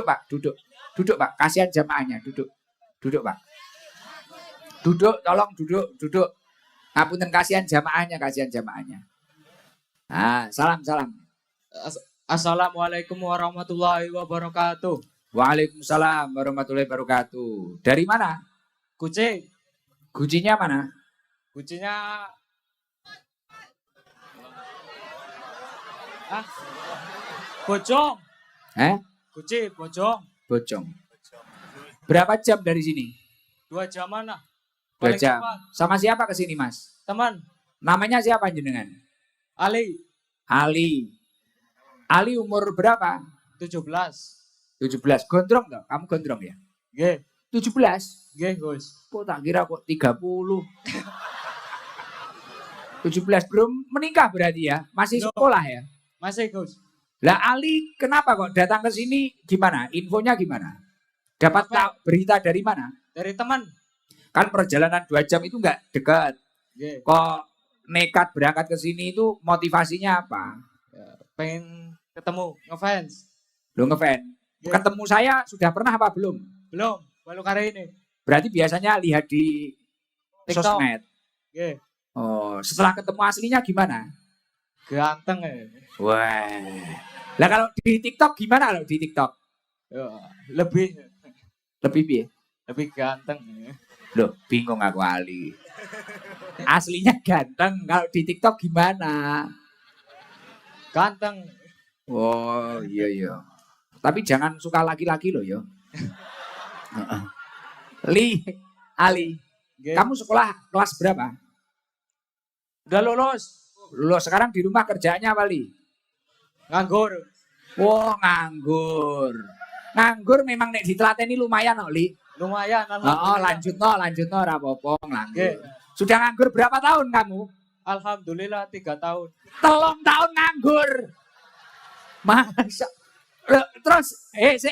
Pak. Duduk, Pak. Kasihan jamaahnya, duduk, Pak. Tolong duduk. Ngapunten, kasihan jamaahnya. Salam. Assalamualaikum warahmatullahi wabarakatuh. Waalaikumsalam warahmatullahi wabarakatuh. Dari mana? Kucing. Gucinya mana? Kucingnya Bojong. Kucing Bojong. Bojong. Berapa jam dari sini? 2 jaman lah. 2 Paling jam. cepat. Sama siapa ke sini, Mas? Teman. Namanya siapa jenengan? Ali. Ali umur berapa? 17. 17. Gondrong toh? Kamu gondrong ya? Nggih. 17. Nggih, Gus. Kok tak kira kok 30. 17 belum menikah berarti ya? Masih sekolah ya? Masih, Gus. Lah Ali kenapa kok datang ke sini gimana? Infonya gimana? Dapat berita dari mana? Dari teman. Kan perjalanan 2 jam itu nggak dekat. Nggih. Kok nekat berangkat ke sini itu motivasinya apa? Ya, pengen ketemu ngefans. Lo ngefans. Nggih. Ketemu saya sudah pernah apa belum? Belum, baru kali ini. Berarti biasanya lihat di TikTok. sosmed. Nggih. Oh, setelah ketemu aslinya gimana? Ganteng ya. Wah. Lah kalau di TikTok gimana kalau di TikTok? Ya, lebih Lebih ganteng ya. Loh, bingung aku Ali. Aslinya ganteng, kalau di TikTok gimana? Ganteng. Oh, iya. Tapi jangan suka laki-laki loh ya. Ali, Nggih. kamu sekolah kelas berapa? Udah lulus. Lulus sekarang di rumah kerjaannya apa, Li? Nganggur. Wah, nganggur. Nganggur memang nek ditelateni lumayan kok, Li. Lumayan. Oh, lanjut no, rapopo nganggur. Nggih. Sudah nganggur berapa tahun kamu? Alhamdulillah 3 tahun. 3 tahun nganggur. Masa. Terus,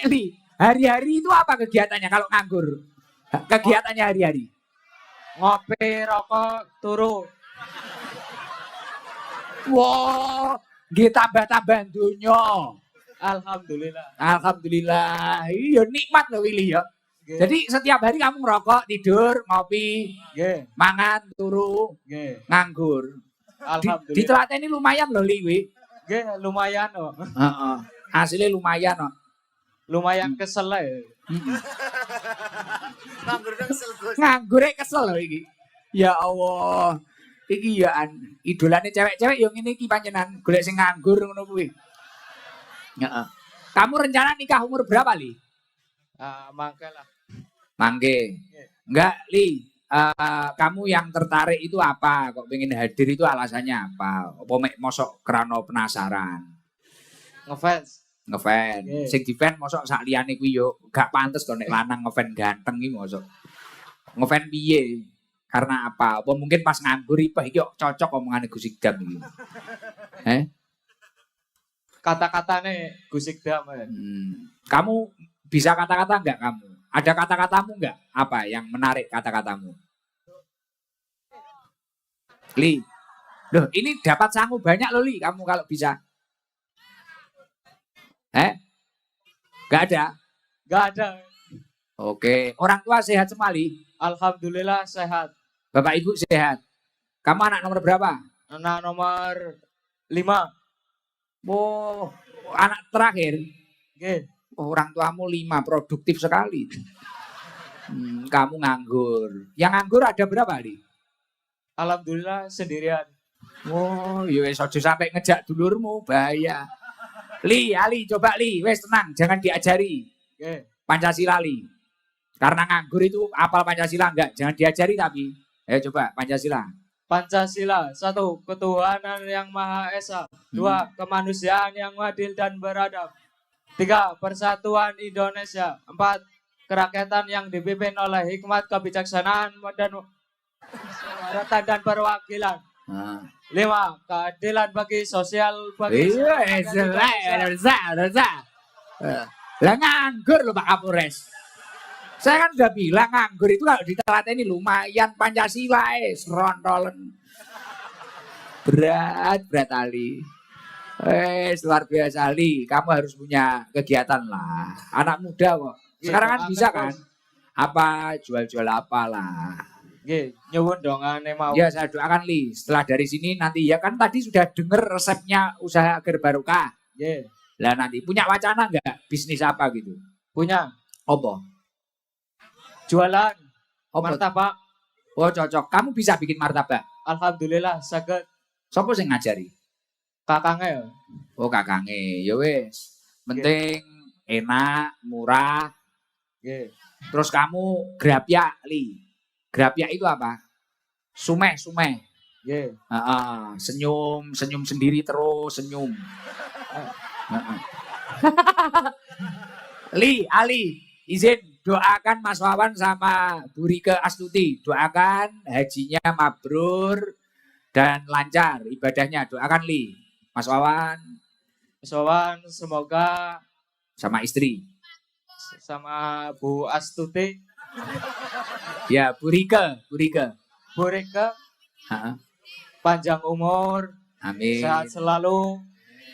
Li, hari-hari itu apa kegiatannya kalau nganggur? Kegiatannya hari-hari? Ngopi, rokok, turu. Wow, nggih tambah-tambah dunya. Alhamdulillah. Iya nikmat loh Willy ya. Nggih. Jadi setiap hari kamu ngerokok, tidur, ngopi, Nggih. mangan, turu, Nggih. nganggur. Alhamdulillah. Ditelateni lumayan loh Liwi. Nggih, lumayan kok. Heeh. Hasilnya lumayan kok. Lumayan kesel ya. Nganggure kesel loh iki. Ya Allah. Iki ya idolane cewek-cewek yang ini iki panjenengan golek sing nganggur ngono kuwi. Heeh. Kamu rencana nikah umur berapa, Li? Mangke lah. Mangke. Enggak, Li. Kamu yang tertarik itu apa? Kok pengen hadir itu alasannya apa? Apa mek mosok krana penasaran? Ngefans. Ngefan. Yeah. Sing di-fan mosok sak liyane kuwi yo gak pantes to nek lanang ngefan ganteng iki mosok. Ngefan piye? Karena apa? Apa mungkin pas nganggur iki kok cocok omongane Gus Ikdam iki. Kata-katane Gus Ikdam. Kamu bisa kata-kata enggak kamu? Ada kata-katamu enggak? Apa yang menarik kata-katamu? Li. Loh, ini dapat sangu banyak loh Li, kamu kalau bisa. Enggak ada? Gak ada. Oke. Orang tua sehat semua Li? Alhamdulillah sehat. Bapak Ibu sehat? Kamu anak nomor berapa? Anak nomor 5. Oh, anak terakhir? Nggih. Oh, orang tuamu 5, produktif sekali. Kamu nganggur. Yang nganggur ada berapa, Li? Alhamdulillah sendirian. Oh, ya wes aja sampai ngejak dulurmu, bahaya. Ali, coba Li, wes tenang, jangan diajari. Nggih. Pancasila Li. Karena nganggur itu apal Pancasila enggak, jangan diajari tapi. Ayo coba Pancasila. Pancasila, 1. Ketuhanan yang Maha Esa. 2. Kemanusiaan yang adil dan beradab. 3. Persatuan Indonesia. 4. Kerakyatan yang dipimpin oleh hikmat kebijaksanaan dan perwakilan. Nah. 5. Keadilan bagi sosial bagi Iya, lah nganggur loh Pak Kapolres. Saya kan udah bilang nganggur itu kalau ditelateni lumayan Pancasila serontolen. Berat Ali. Luar biasa Ali. Kamu harus punya kegiatan lah. Anak muda kok. Sekarang kan bisa kan? Apa jual-jual apalah. Nggih, nyuwun dongane mau. Ya saya doakan Li. Setelah dari sini nanti ya kan tadi sudah dengar resepnya usaha agar barokah. Nggih. Lah nanti punya wacana enggak bisnis apa gitu? Punya. Apa? Jualan Apa? martabak. Oh cocok. Kamu bisa bikin martabak? Alhamdulillah saged. Sopo sing ngajari? Kakangnya ya. Oh kakange. Ya wis. Penting enak, murah. Nggih. Terus kamu grapyak Li. Grapyak itu apa? Sumeh. Nggih. Senyum sendiri terus senyum. Ali, izin doakan Mas Wawan sama Bu Rike Astuti. Doakan hajinya mabrur dan lancar ibadahnya. Doakan Li. Mas Wawan. Mas Wawan semoga sama istri. Sama Bu Astuti. Ya, Bu Rike. Panjang umur. Amin. Sehat selalu.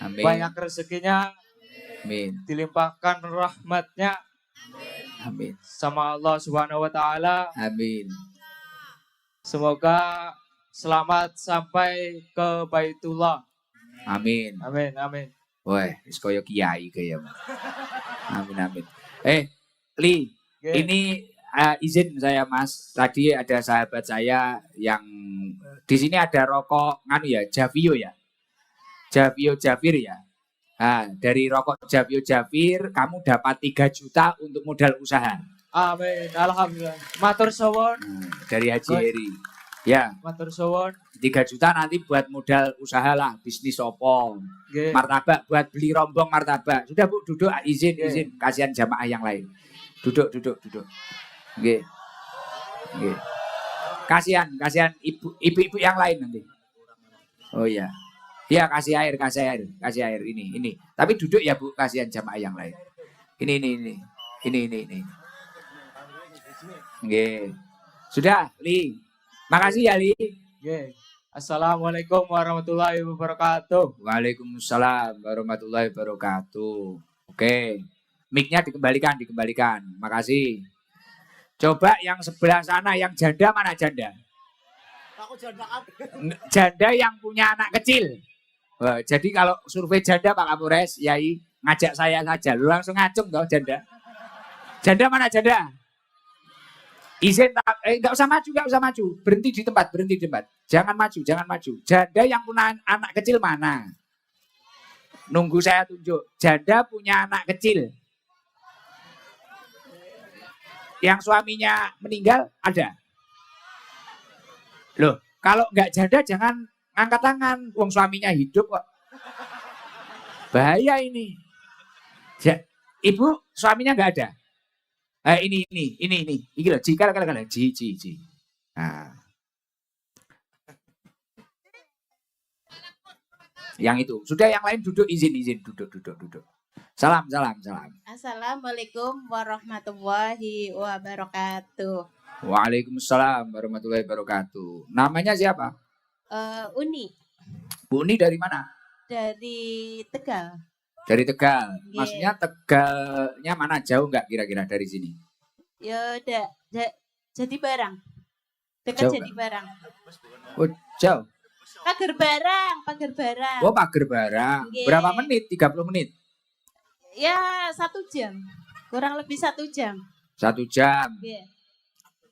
Amin. Banyak rezekinya. Amin. Dilimpahkan rahmatnya. Amin. Sama Allah Subhanahu wa taala. Amin. Semoga selamat sampai ke Baitullah. Amin. Wah, wis koyo kiai kaya. Amin. Li, ini izin saya Mas. Tadi ada sahabat saya yang di sini ada rokok Javio ya. Javio Javir ya. Nah, dari rokok Javio Javir kamu dapat 3 juta untuk modal usaha. Amin. Alhamdulillah. Matur suwun. Dari Haji Heri. Ya. Matur suwun. 3 juta nanti buat modal usaha lah, bisnis opo. Martabak buat beli rombong martabak. Sudah Bu, duduk izin. Kasihan jamaah yang lain. Duduk. Nggih. Kasihan ibu-ibu yang lain nanti. Oh iya. Ya kasih air ini. Tapi duduk ya Bu, kasihan jamaah yang lain. Ini. Nggih. Sudah, Li. Makasih ya, Li. Nggih. Assalamualaikum warahmatullahi wabarakatuh. Waalaikumsalam warahmatullahi wabarakatuh. Oke. Mic-nya dikembalikan. Makasih. Coba yang sebelah sana, yang janda mana janda? Aku janda apa? Janda yang punya anak kecil. Wah, jadi kalau survei janda Pak Kapolres, Yai, ngajak saya saja. Lu langsung ngacung toh janda. Janda mana janda? Izin enggak usah maju. Berhenti di tempat. Jangan maju. Janda yang punya anak kecil mana? Nunggu saya tunjuk. Janda punya anak kecil. Yang suaminya meninggal ada. Loh, kalau enggak janda jangan angkat tangan. Wong suaminya hidup kok. Bahaya ini. Ibu suaminya enggak ada. Ini. Iki lho, ji. Nah. Yang itu. Sudah yang lain duduk izin duduk. Salam. Assalamualaikum warahmatullahi wabarakatuh. Waalaikumsalam warahmatullahi wabarakatuh. Namanya siapa? Uni. Bu Uni dari mana? Dari Tegal. Dari Tegal. Yeah. Maksudnya Tegalnya mana, jauh nggak kira-kira dari sini? Ya udah jadi barang. Dekat Jauh jadi barang. Oh, jauh. Pagar barang. Oh, pagar barang. Yeah. Berapa menit? 30 menit. Ya 1 jam. Kurang lebih 1 jam. 1 jam. Yeah.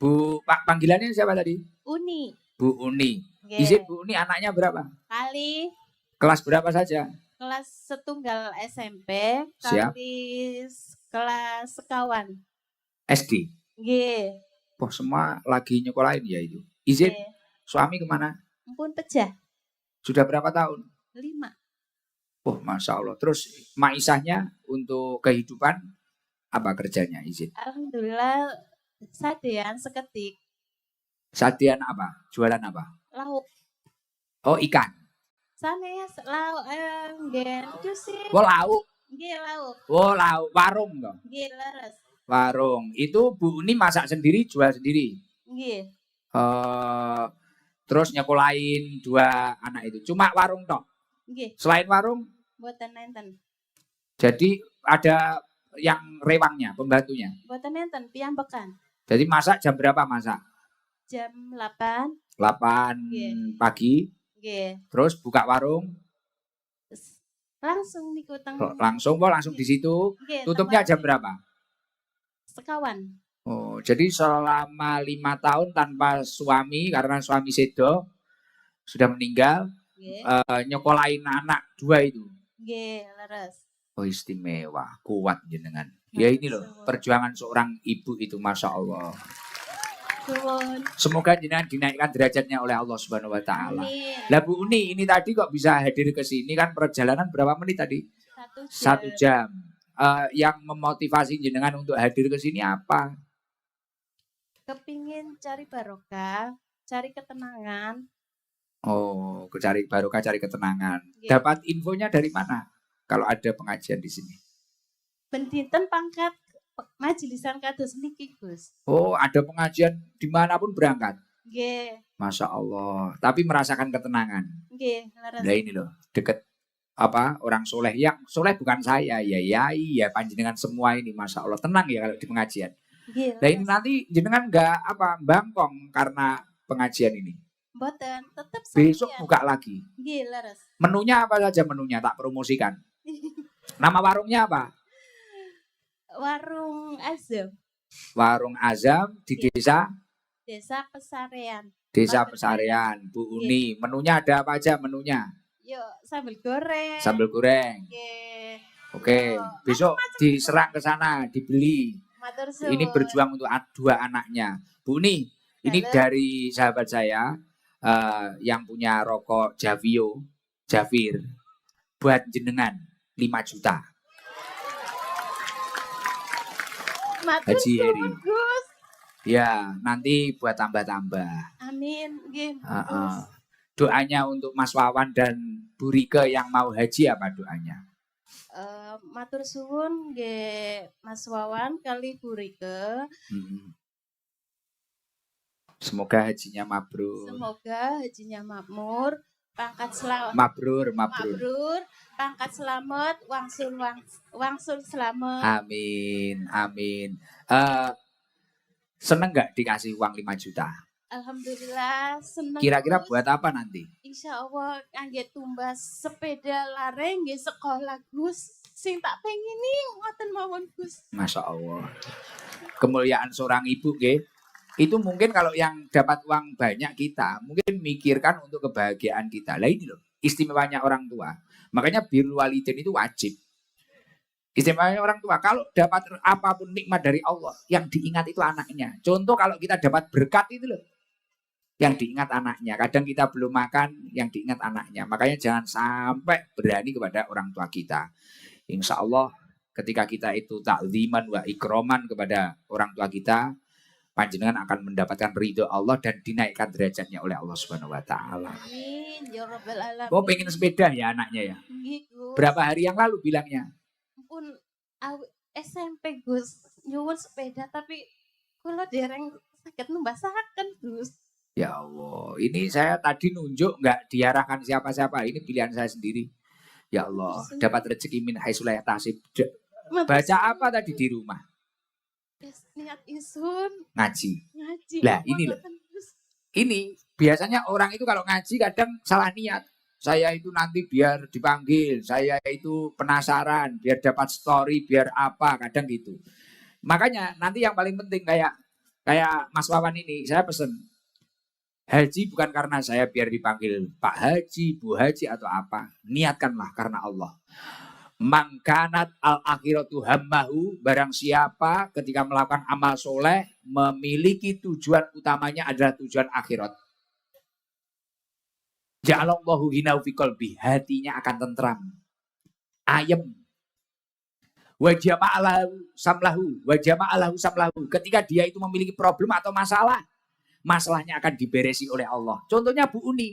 Bu, Pak panggilannya siapa tadi? Uni. Bu Uni. Yeah. Izin Bu Uni, anaknya berapa? Kali Kelas berapa saja? kelas setunggal SMP. Siap. Kali kelas sekawan. SD. Nggih. Oh, semua lagi nyekolahin ya itu. Izin, Nggih. suami kemana? Ampun pecah. Sudah berapa tahun? 5. Oh, Masya Allah. Terus maisahnya untuk kehidupan apa kerjanya? Izin. Alhamdulillah sadean seketik. Sadian apa? Jualan apa? Lauk. Oh, ikan. Sanes lauk nggih itu sih. Oh, lauk. Nggih lauk. Oh, lauk. Warung toh. Nggih leres. Warung. Itu Bu Uni masak sendiri, jual sendiri. Nggih. Terus nyekolahin 2 anak itu. Cuma warung toh. Nggih. Selain warung, Mboten nenten. jadi ada yang rewangnya, pembantunya. Mboten nenten piyambekan. Jadi masak jam berapa masak? Jam 8. 8 Nggih. pagi. Nggih. Terus buka warung. Langsung niku teng. Langsung di situ. Nggih, Tutupnya jam teng berapa? sekawan. Oh, jadi selama 5 tahun tanpa suami karena suami sedo sudah meninggal, Nggih. nyekolahin anak 2 itu. Nggih, leres. Oh, istimewa, kuat jenengan. Ya ini loh, perjuangan seorang ibu itu, Masya Allah. Suwun. Semoga jenengan dinaikkan derajatnya oleh Allah Subhanahu wa taala. Amin. Lah Bu Uni, ini tadi kok bisa hadir ke sini kan perjalanan berapa menit tadi? 1 jam. Yang memotivasi jenengan untuk hadir ke sini apa? Kepingin cari barokah, cari ketenangan. Oh, cari barokah, cari ketenangan. Iya. Dapat infonya dari mana? Kalau ada pengajian di sini. Bendinten pangkat majelisan kados niki, Gus. Oh, ada pengajian dimanapun berangkat. Nggih. Masya Allah. Tapi merasakan ketenangan. Nggih, leres. Nah ini loh, deket orang soleh. Yang soleh bukan saya, ya panjenengan semua ini, Masya Allah. Tenang ya kalau di pengajian. Nggih. Nah ini nanti jenengan nggak bangkong karena pengajian ini. Mboten, tetep Besok sampeyan. buka lagi. Nggih, leres. Menunya apa saja menunya, tak promosikan. Nama warungnya apa? Warung Azam, Warung Azam di desa Desa Pesarean. Pesarian. Bu Uni. Menunya ada apa aja menunya? Yuk, sambal goreng. Sambal goreng. Nggih. Oke, besok diserang ke sana, dibeli. Matur suwun. Ini berjuang untuk 2 anaknya. Bu Uni, ini Halo. dari sahabat saya yang punya rokok Javir, buat jenengan 5 juta. Matur Haji Heri. suwun, Gus. Ya, nanti buat tambah-tambah. Amin. Nggih, Heeh. Gus. Doanya untuk Mas Wawan dan Bu Rike yang mau haji apa doanya? Matur suwun nggih Mas Wawan kali Bu Rike. Hmm. Semoga hajinya mabrur. Semoga hajinya makmur, pangkat selamat. Mabrur. Mabrur, pangkat selamat, wangsul selamat. Amin. Seneng nggak dikasih uang 5 juta? Alhamdulillah seneng. Kira-kira Gus. buat apa nanti? Insya Allah kangge tumbas sepeda lareng nggih sekolah Gus. Sing tak pengini ngoten mawon Gus. Masya Allah. Kemuliaan seorang ibu, nggih. Itu mungkin kalau yang dapat uang banyak kita, mungkin mikirkan untuk kebahagiaan kita. Lah ini loh, istimewanya orang tua. Makanya birrul walidain itu wajib. Istimewanya orang tua, kalau dapat apapun nikmat dari Allah, yang diingat itu anaknya. Contoh kalau kita dapat berkat itu loh, yang diingat anaknya. Kadang kita belum makan, yang diingat anaknya. Makanya jangan sampai berani kepada orang tua kita. Insya Allah ketika kita itu takziman wa ikroman kepada orang tua kita, panjenengan akan mendapatkan ridho Allah dan dinaikkan derajatnya oleh Allah Subhanahu wa taala. Amin ya rabbal alamin. Oh, pengen sepeda ya anaknya ya. Nggih, Gus. Berapa hari yang lalu bilangnya? Pun SMP Gus nyuwun sepeda tapi kula dereng saged numbasaken Gus. Ya Allah, ini saya tadi nunjuk nggak diarahkan siapa-siapa. Ini pilihan saya sendiri. Ya Allah, dapat rezeki min haitsu la yahtasib. Baca apa tadi di rumah? Niat isun Ngaji. ngaji. Lah, ini loh. Ini biasanya orang itu kalau ngaji kadang salah niat. Saya itu nanti biar dipanggil, saya itu penasaran, biar dapat story, biar apa, kadang gitu. Makanya nanti yang paling penting kayak Mas Wawan ini, saya pesen haji bukan karena saya biar dipanggil Pak Haji, Bu Haji atau apa. Niatkanlah karena Allah. Mangkanat al-akhiratu hammahu, barang siapa ketika melakukan amal soleh memiliki tujuan utamanya adalah tujuan akhirat. Ja'alallahu ghinahu fi qalbi, hatinya akan tentram, ayem. Wa jama'alahu samlahu, ketika dia itu memiliki problem atau masalah, masalahnya akan diberesi oleh Allah. Contohnya Bu Uni,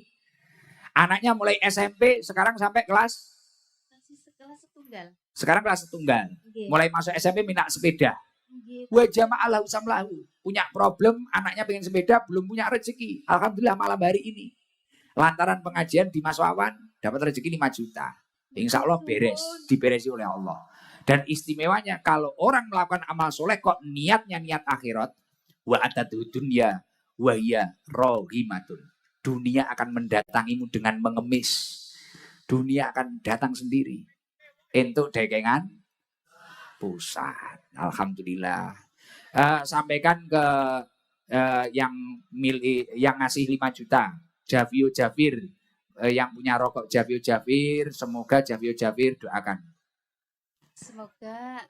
Anaknya mulai SMP sekarang sampai kelas, Masih sekelas setunggal. sekarang kelas setunggal. Nggih. Mulai masuk SMP minat sepeda. Nggih. Wa jama'ah lahu samlahu. Punya problem, anaknya pengen sepeda, belum punya rezeki. Alhamdulillah malam hari ini. Lantaran pengajian di Mas Wawan, dapat rezeki 5 juta. Insya Allah beres, diberesi oleh Allah. Dan istimewanya kalau orang melakukan amal soleh kok niatnya niat akhirat, wa atadu dunya wa hiya rohimatun. Dunia akan mendatangimu dengan mengemis. Dunia akan datang sendiri. Untuk dekengan pusat. Alhamdulillah. Sampaikan ke yang ngasih 5 juta. Javio Javir. Yang punya rokok Javio Javir. Semoga Javio Javir doakan. Semoga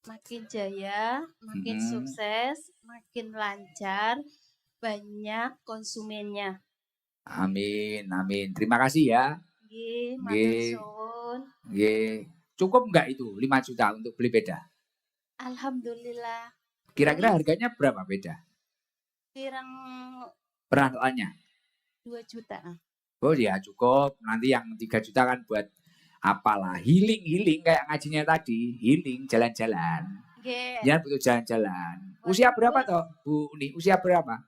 makin jaya, makin sukses, makin lancar, banyak konsumennya. Amin, amin. Terima kasih ya. Nggih, matur Nggih. suwun. Nggih. Cukup enggak itu 5 juta untuk beli beda? Alhamdulillah. Kira-kira harganya berapa beda? Pirang Pernah tanya? 2 juta. Oh ya cukup. Nanti yang 3 juta kan buat apalah. Healing kayak ngajinya tadi. Healing, jalan-jalan. Nggih, Ya butuh jalan-jalan. Usia berapa toh Bu Uni? Usia berapa?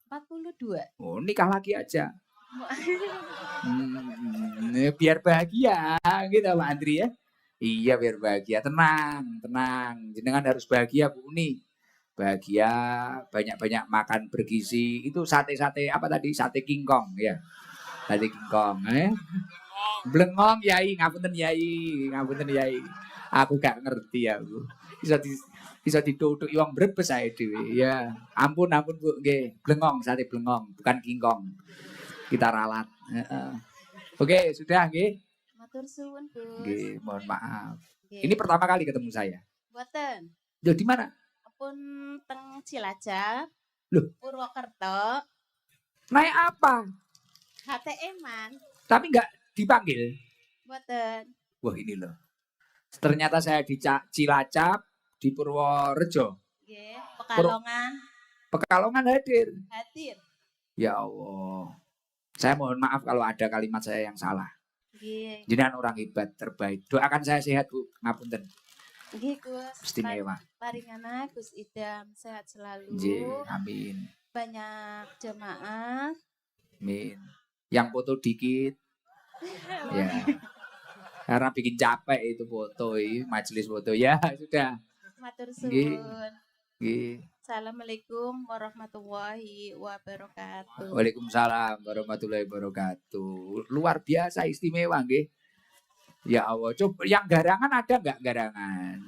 42. Oh nikah lagi aja. Biar bahagia gitu Pak Andri ya. Iya biar bahagia. Tenang, tenang. Jenengan harus bahagia Bu Uni. Bahagia, banyak-banyak makan bergizi. Itu sate-sate apa tadi? Sate kingkong ya. Sate kingkong. Blengong yai, ngapunten yai, ngapunten yai. Aku gak ngerti ya Bu. Bisa ditutuk wong Brebes ae dhewe. Ya, ampun Bu, nggih. Blengong, sate blengong, bukan kingkong. Kita ralat. Oke, sudah nggih. Matur suwun, Gus. Nggih, mohon maaf. Nggih. Ini pertama kali ketemu saya. Boten. Loh, di mana? Pun teng Cilacap. Loh. Purwokerto. Naik apa? HTM-an. Tapi nggak dipanggil. Boten. Wah, ini loh. Ternyata saya di Cilacap, di Purworejo. Nggih, Pekalongan Pekalongan hadir. hadir. Ya Allah. Saya mohon maaf kalau ada kalimat saya yang salah. Nggih. Jenengan orang hebat, terbaik. Doakan saya sehat, Bu. Ngapunten. Nggih, Gus. Istimewa. Paringana Gus Idam sehat selalu. Nggih, amin. Banyak jemaah. Amin. Yang foto dikit. Ya. Karena bikin capek itu foto, majelis foto. Ya, sudah. Matur Nggih. suwun. Nggih. Assalamualaikum warahmatullahi wabarakatuh. Waalaikumsalam warahmatullahi wabarakatuh. Luar biasa istimewa nggih. Ya Allah, coba yang garangan ada nggak garangan?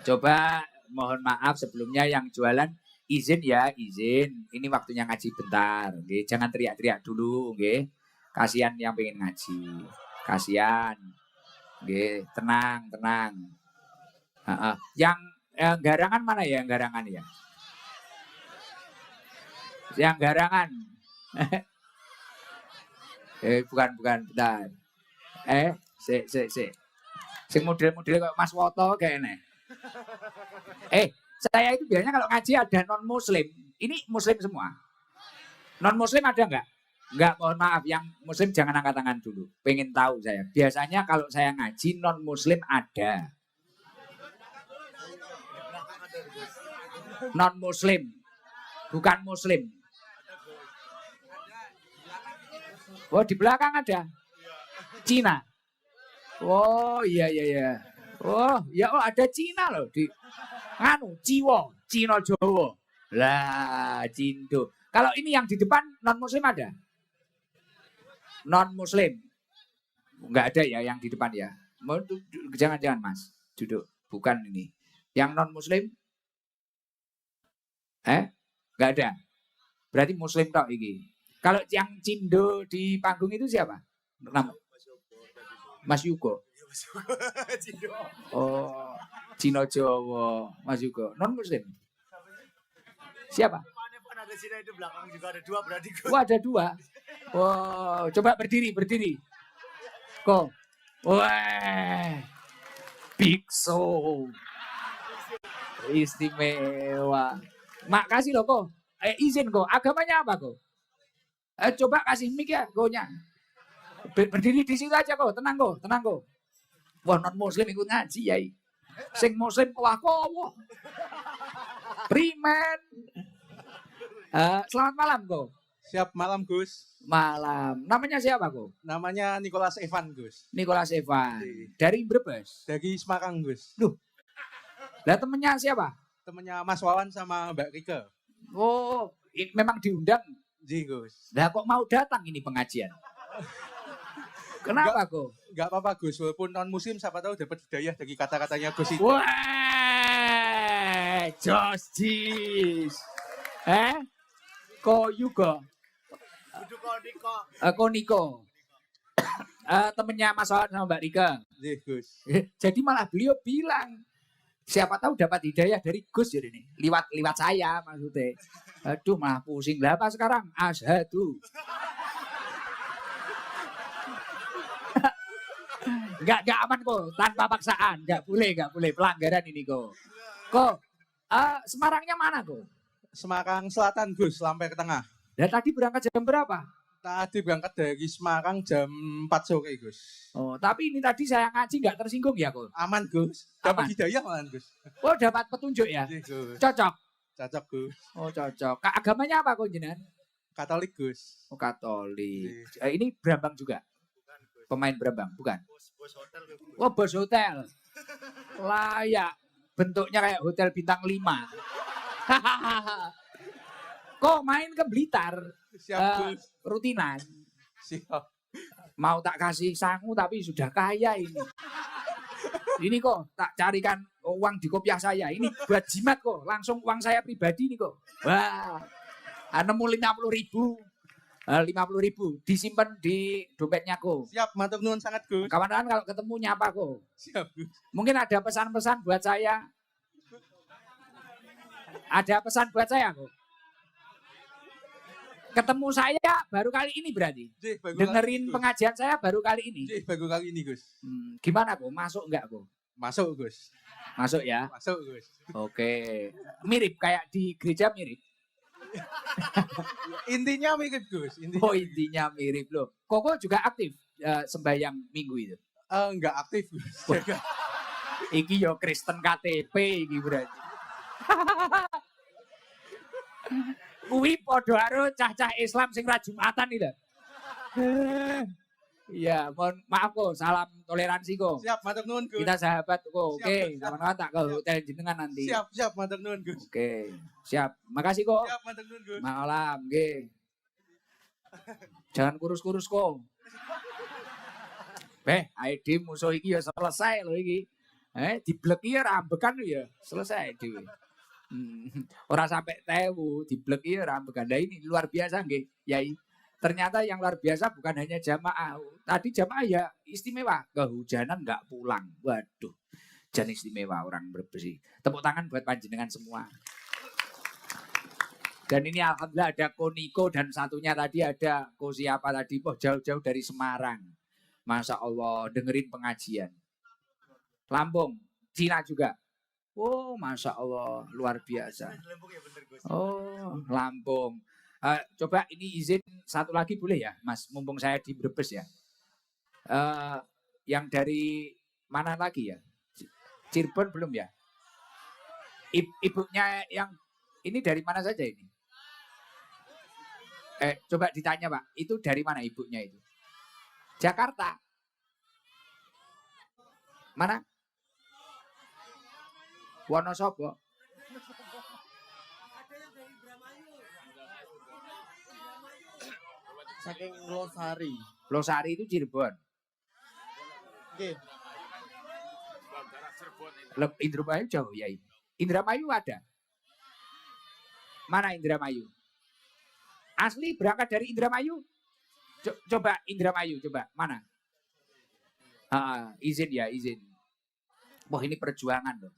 Coba mohon maaf sebelumnya yang jualan izin ya, izin. Ini waktunya ngaji bentar, nggih. Jangan teriak-teriak dulu, nggih. Kasihan yang pengen ngaji. Kasihan. Nggih, tenang, tenang. Yang garangan mana ya yang garangan ya? Yang garangan. Bukan, bentar. Sing model-model kayak Mas Woto kayaknya. Saya itu biasanya kalau ngaji ada non muslim. Ini muslim semua. Non muslim ada nggak? Nggak, mohon maaf. Yang muslim jangan angkat tangan dulu. Pengen tahu saya. Biasanya kalau saya ngaji non muslim ada. Non muslim. Bukan muslim. Oh di belakang ada. Cina. Oh iya. Oh ya ada Cina loh di Ciwo, Cina Jawa. Lah, Cindo. Kalau ini yang di depan non muslim ada? Non muslim. Enggak ada ya yang di depan ya. Jangan Mas. Duduk. Bukan ini. Yang non muslim? Enggak ada. Berarti muslim tok iki. Kalau yang Cindo di panggung itu siapa? Nama Mas Yugo. Oh, Cina Jawa, Mas Yugo. Non muslim. Siapa? Itu belakang juga ada 2 berarti. Oh, ada 2. Wow, coba berdiri. Kok. Wah. Big show. Istimewa. Makasih loh kok. Izin kok. Agamanya apa kok? Coba kasih mic ya, gonya. Berdiri di situ aja kok, tenang kok, tenang kok. Wah, non muslim ikut ngaji yai. Sing muslim kuah kowo. Primen. Selamat malam kok. Siap malam Gus. Malam. Namanya siapa kok? Namanya Nicholas Evan Gus. Nicholas Evan. Dari Brebes. Dari Semarang Gus. Lah temennya siapa? Temennya Mas Wawan sama Mbak Rike. Oh, memang diundang. Ji Gus. Lah kok mau datang ini pengajian? Kenapa kok? Gak apa-apa Gus, walaupun non muslim siapa tahu dapat hidayah dari kata-katanya Gus itu. Wah, Jos Jis. Ko juga. Kudu kok Niko. Ko Niko. Temennya Mas Wawan sama Mbak Rika. Ji Gus. Jadi malah beliau bilang, siapa tahu dapat hidayah dari Gus jadi ini. Liwat saya maksudnya. Aduh malah pusing. Lah apa sekarang? Asyhadu. Enggak aman kok, tanpa paksaan. Enggak boleh pelanggaran ini kok. Kok Semarangnya mana kok? Semarang Selatan Gus, Lampir Tengah. Dan tadi berangkat jam berapa? Tadi berangkat dari Semarang jam 4 sore Gus. Oh, tapi ini tadi saya ngaji enggak tersinggung ya kok? Aman Gus. Aman. Dapat hidayah malah Gus. Oh, dapat petunjuk ya? Ji Gus. Cocok. Cocok Gus. Oh, cocok. Agamanya apa kok jenengan? Katolik Gus. Oh, Katolik. Ini Brambang juga. Pemain Brambang, bukan? Bos hotel ke Gus. Oh, bos hotel. Layak. Bentuknya kayak hotel bintang 5. Kok main ke Blitar? Siap Gus. Rutinan. Siap. Mau tak kasih sangu tapi sudah kaya ini. Ini kok tak carikan uang di kopiah saya. Ini buat jimat kok. Langsung uang saya pribadi nih kok. Wah. Nemu 50.000. 50.000 disimpan di dompetnya kok. Siap, matur nuwun sangat Gus. Kawan-kawan kalau ketemu nyapa kok. Siap Gus. Mungkin ada pesan-pesan buat saya. Ada pesan buat saya kok. Ketemu saya baru kali ini berarti. Ji, baru Dengerin kali ini, Gus. pengajian saya baru kali ini. Ji, baru kali ini Gus. Gimana kok? Masuk enggak kok? Masuk Gus. Masuk ya. Masuk Gus. Oke. Mirip kayak di gereja mirip. Intinya mirip Gus. Oh intinya mirip loh. Koko juga aktif sembahyang minggu itu. Enggak aktif Gus. Wah. Iki yo Kristen KTP iki berarti. Kuwi padha karo cah-cah Islam sing ra Jumatan iki lho. Iya, mohon maaf kok, salam toleransi kok. Siap, matur nuwun Gus. Kita sahabat kok. Siap, Oke, siap. kawan-kawan tak ke hotel jenengan nanti. Siap, matur nuwun Gus. Oke, siap. Makasih kok. Siap, matur nuwun Gus. Malam, nggih. Jangan kurus-kurus kok. ID musuh iki ya selesai lho iki. Dibleki ya rambekan ya selesai dhewe. Ora sampai tewu dibleki ya rambekan. Nah ini luar biasa nggih, Yai. Ternyata yang luar biasa bukan hanya jamaah. Tadi jamaah ya istimewa, kehujanan nggak pulang. Waduh, jan istimewa orang Brebes. Tepuk tangan buat panjenengan semua. Dan ini alhamdulillah ada Koniko dan satunya tadi ada Ko siapa tadi, jauh-jauh dari Semarang. Masya Allah, dengerin pengajian. Lampung, Cina juga. Oh, Masya Allah, luar biasa. Lembung ya bener Gus. Oh, Lampung. Coba ini izin satu lagi boleh ya, Mas? Mumpung saya di Brebes ya. Yang dari mana lagi ya? Cirebon belum ya? Ibunya yang ini dari mana saja ini? Coba ditanya Pak, itu dari mana ibunya itu? Jakarta. Mana? Wonosobo. Saking Losari. Losari itu Cirebon. Oke. Indramayu jauh ya. Indramayu ada. Mana Indramayu? Asli berangkat dari Indramayu? Coba Indramayu, coba mana? Izin ya, izin. Wah ini perjuangan loh.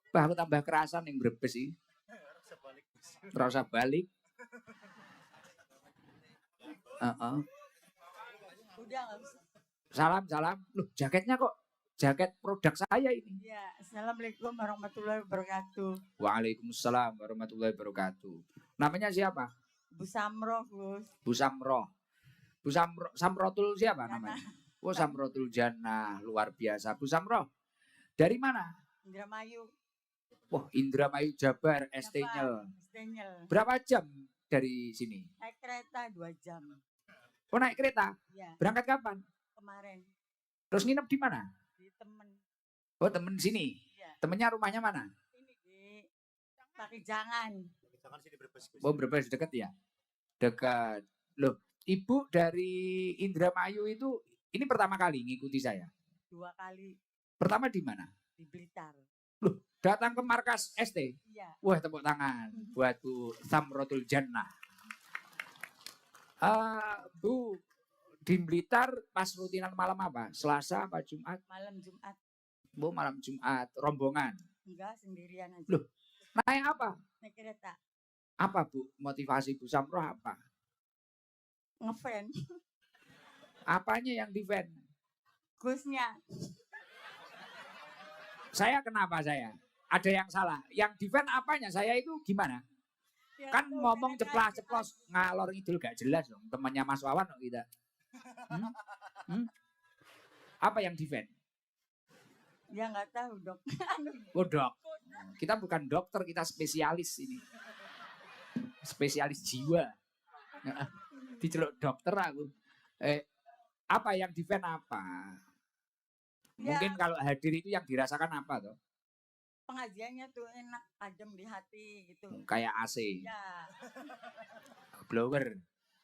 Bah, aku tambah kerasan yang Brebes sih. Rasa balik. Udah nggak bisa. Salam. Loh, jaketnya kok jaket produk saya ini. Ya, assalamualaikum warahmatullahi wabarakatuh. Waalaikumsalam warahmatullahi wabarakatuh. Namanya siapa? Bu Samroh, Gus. Bu Samroh. Bu Bu Samrotul siapa namanya? Oh, Samrotul Jannah, luar biasa. Bu Samroh, dari mana? Indramayu, Wah, Indramayu Jabar, ST-nya. Stengel. Berapa jam dari sini? Naik kereta 2 jam. Oh, naik kereta. Ya, Berangkat kapan? kemarin Terus nginep di mana? di temen. Oh, temen sini. Ya, Temennya rumahnya mana? ini di Pakijangan. Jangan sini Brebes, Gus. Oh, Brebes dekat ya? Dekat. Loh, ibu dari Indramayu itu ini pertama kali ngikuti saya. 2 kali Pertama di mana? di Blitar. Loh, datang ke markas ST. Iya, Wah, tepuk tangan buat Bu Samrotul Jannah. Bu, di Blitar pas rutinan malam apa? Selasa apa Jumat? malam Jumat. Bu, malam Jumat, rombongan. Enggak, sendirian aja. Loh. Naik apa? Naik kereta. Apa Bu? Motivasi Bu Samroh apa? Ngefan. Apanya yang di van? Gusnya. Saya kenapa saya? Ada yang salah. Yang di van apanya? Saya itu gimana? Ya, Kan tuh, ngomong kereta ceplas-ceplos ngalor ngidul gak jelas dong. Temannya Mas Wawan kok kita. Apa yang di van? Ya nggak tahu dok. Oh, dok. Kita bukan dokter, kita spesialis ini. Spesialis jiwa. Diceluk dokter aku. Apa yang di van apa? Ya. Mungkin kalau hadir itu yang dirasakan apa toh? Pengajiannya tuh enak, adem di hati gitu. Kayak AC, Ya, blower.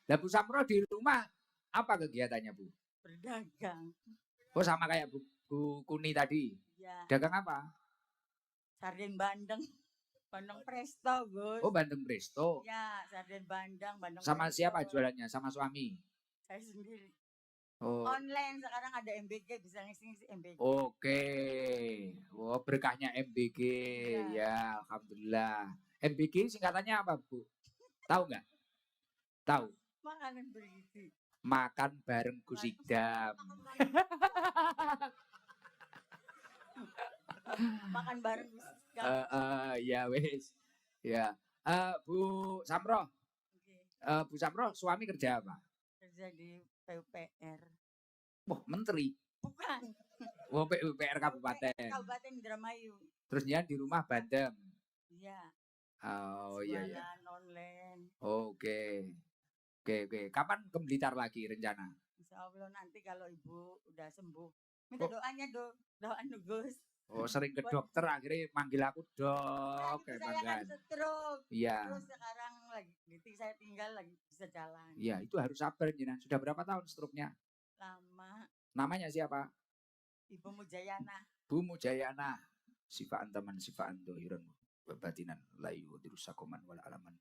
Lah Bu Samro di rumah apa kegiatannya Bu? berdagang. Oh, sama kayak Bu Kuni tadi. Ya, Dagang apa? sarden bandeng. Bandeng presto, Gus. Oh, Bandeng Presto. Ya, sarden bandeng, bandeng Sama presto. siapa jualannya? Sama suami. Saya sendiri. Oh, Online sekarang ada MBG, bisa ngisi-ngisi MBG. oke. Oh, berkahnya MBG. Ya. Ya, alhamdulillah. MBG singkatannya apa, Bu? Tahu nggak? Tahu. Makanan bergizi. Makan bareng Gus Idam. Makan bareng Gus. Ya wes. Ya. Bu Samro, Oke. Bu Samro suami kerja apa? Kerja di PUPR. Wah, menteri. Bukan. Wah, PUPR Kabupaten. Kabupaten Indramayu. Terus dia di rumah Bandem. Iya. Oh iya iya. Jualan online. Oke. Oke. Kapan ke Blitar lagi rencana? Insya Allah nanti kalau ibu udah sembuh. Minta Oh. doanya doain Gus. Oh, sering ke dokter akhirnya manggil aku dok. Tadi Kayak saya kan banggaan. stroke. Iya. Terus sekarang lagi saya tinggal lagi bisa jalan. Iya, itu harus sabar jenengan. Sudah berapa tahun stroke-nya? Lama. Namanya siapa? Ibu Mujayana. Bu Mujayana. Sifaan teman sifaan dohiran batinan layu dirusakoman wala alaman.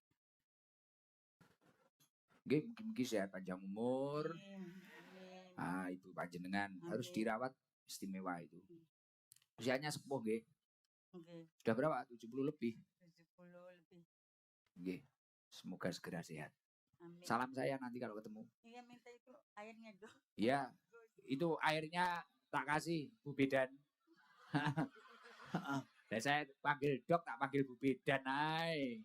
Oke, mungkin sehat panjang umur. Amin. Itu panjenengan harus Amin. dirawat istimewa itu. Usianya sepuh nggih. Oke. Sudah berapa? 70 lebih. 70 lebih. Nggih. Semoga segera sehat. Amin. Salam saya nanti kalau ketemu. Iya minta itu airnya dok. Iya, itu airnya tak kasih Bu Bedan. Dan saya panggil dok, tak panggil Bu Bedan ay.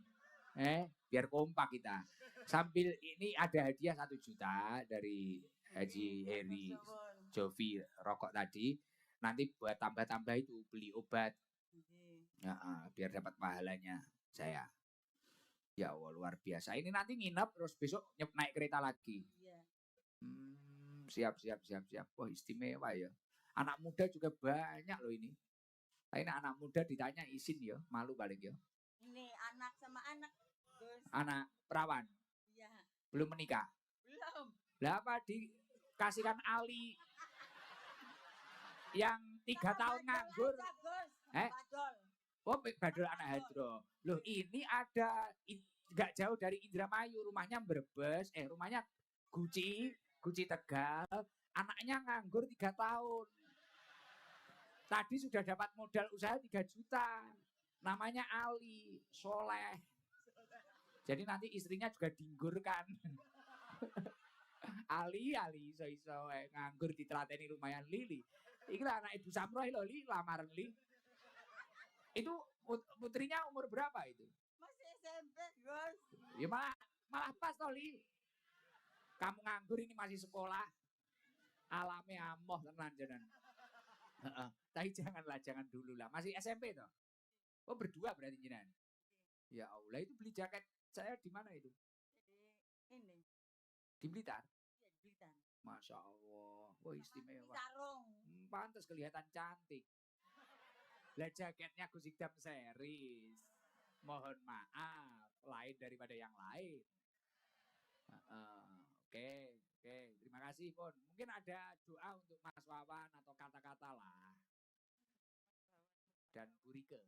Biar kompak kita. Sambil ini ada hadiah 1 juta dari Haji Heri Jovi rokok tadi. Nanti buat tambah-tambah itu beli obat. Oke. Biar dapat pahalanya saya. Ya Allah luar biasa. Ini nanti nginep terus besok naik kereta lagi. Iya. Siap. Wah istimewa ya. Anak muda juga banyak loh ini. Ini anak muda ditanya izin ya, malu paling ya. Ini anak sama anak Gus. Anak perawan Iya. belum menikah. Belum. Lah apa dikasihkan Ali yang 3 tahun nganggur. Gus. Eh? Badol. Oh, badul anak Hadro. Loh, ini ada nggak jauh dari Indramayu, rumahnya Brebes, rumahnya Guci Tegal. Anaknya nganggur 3 tahun. Tadi sudah dapat modal usaha 3 juta. Namanya Ali, soleh. Jadi nanti istrinya juga dinggurkan. Ali iso nganggur ditelateni lumayan Lili. Iki lah anak Ibu Samroh lho, Li, lamaran Li. Itu putrinya umur berapa itu? Masih SMP Gus. Ya malah pas toh Li. Kamu nganggur ini masih sekolah. Alamnya amoh tenan jenengan. Heeh. Tapi jangan dulu lah. Masih SMP toh? Oh, berdua berarti jenengan. Ya Allah, itu beli jaket saya di mana itu? Jadi ini Di Blitar. ya di Blitar. Masya Allah. Wah, Di istimewa. sarung. Pantes kelihatan cantik. Lah jaketnya Gus Hikdam series. Mohon maaf, lain daripada yang lain. Oke. Terima kasih Pun. Mungkin ada doa untuk Mas Wawan atau kata-kata lah. Dan Bu Rike.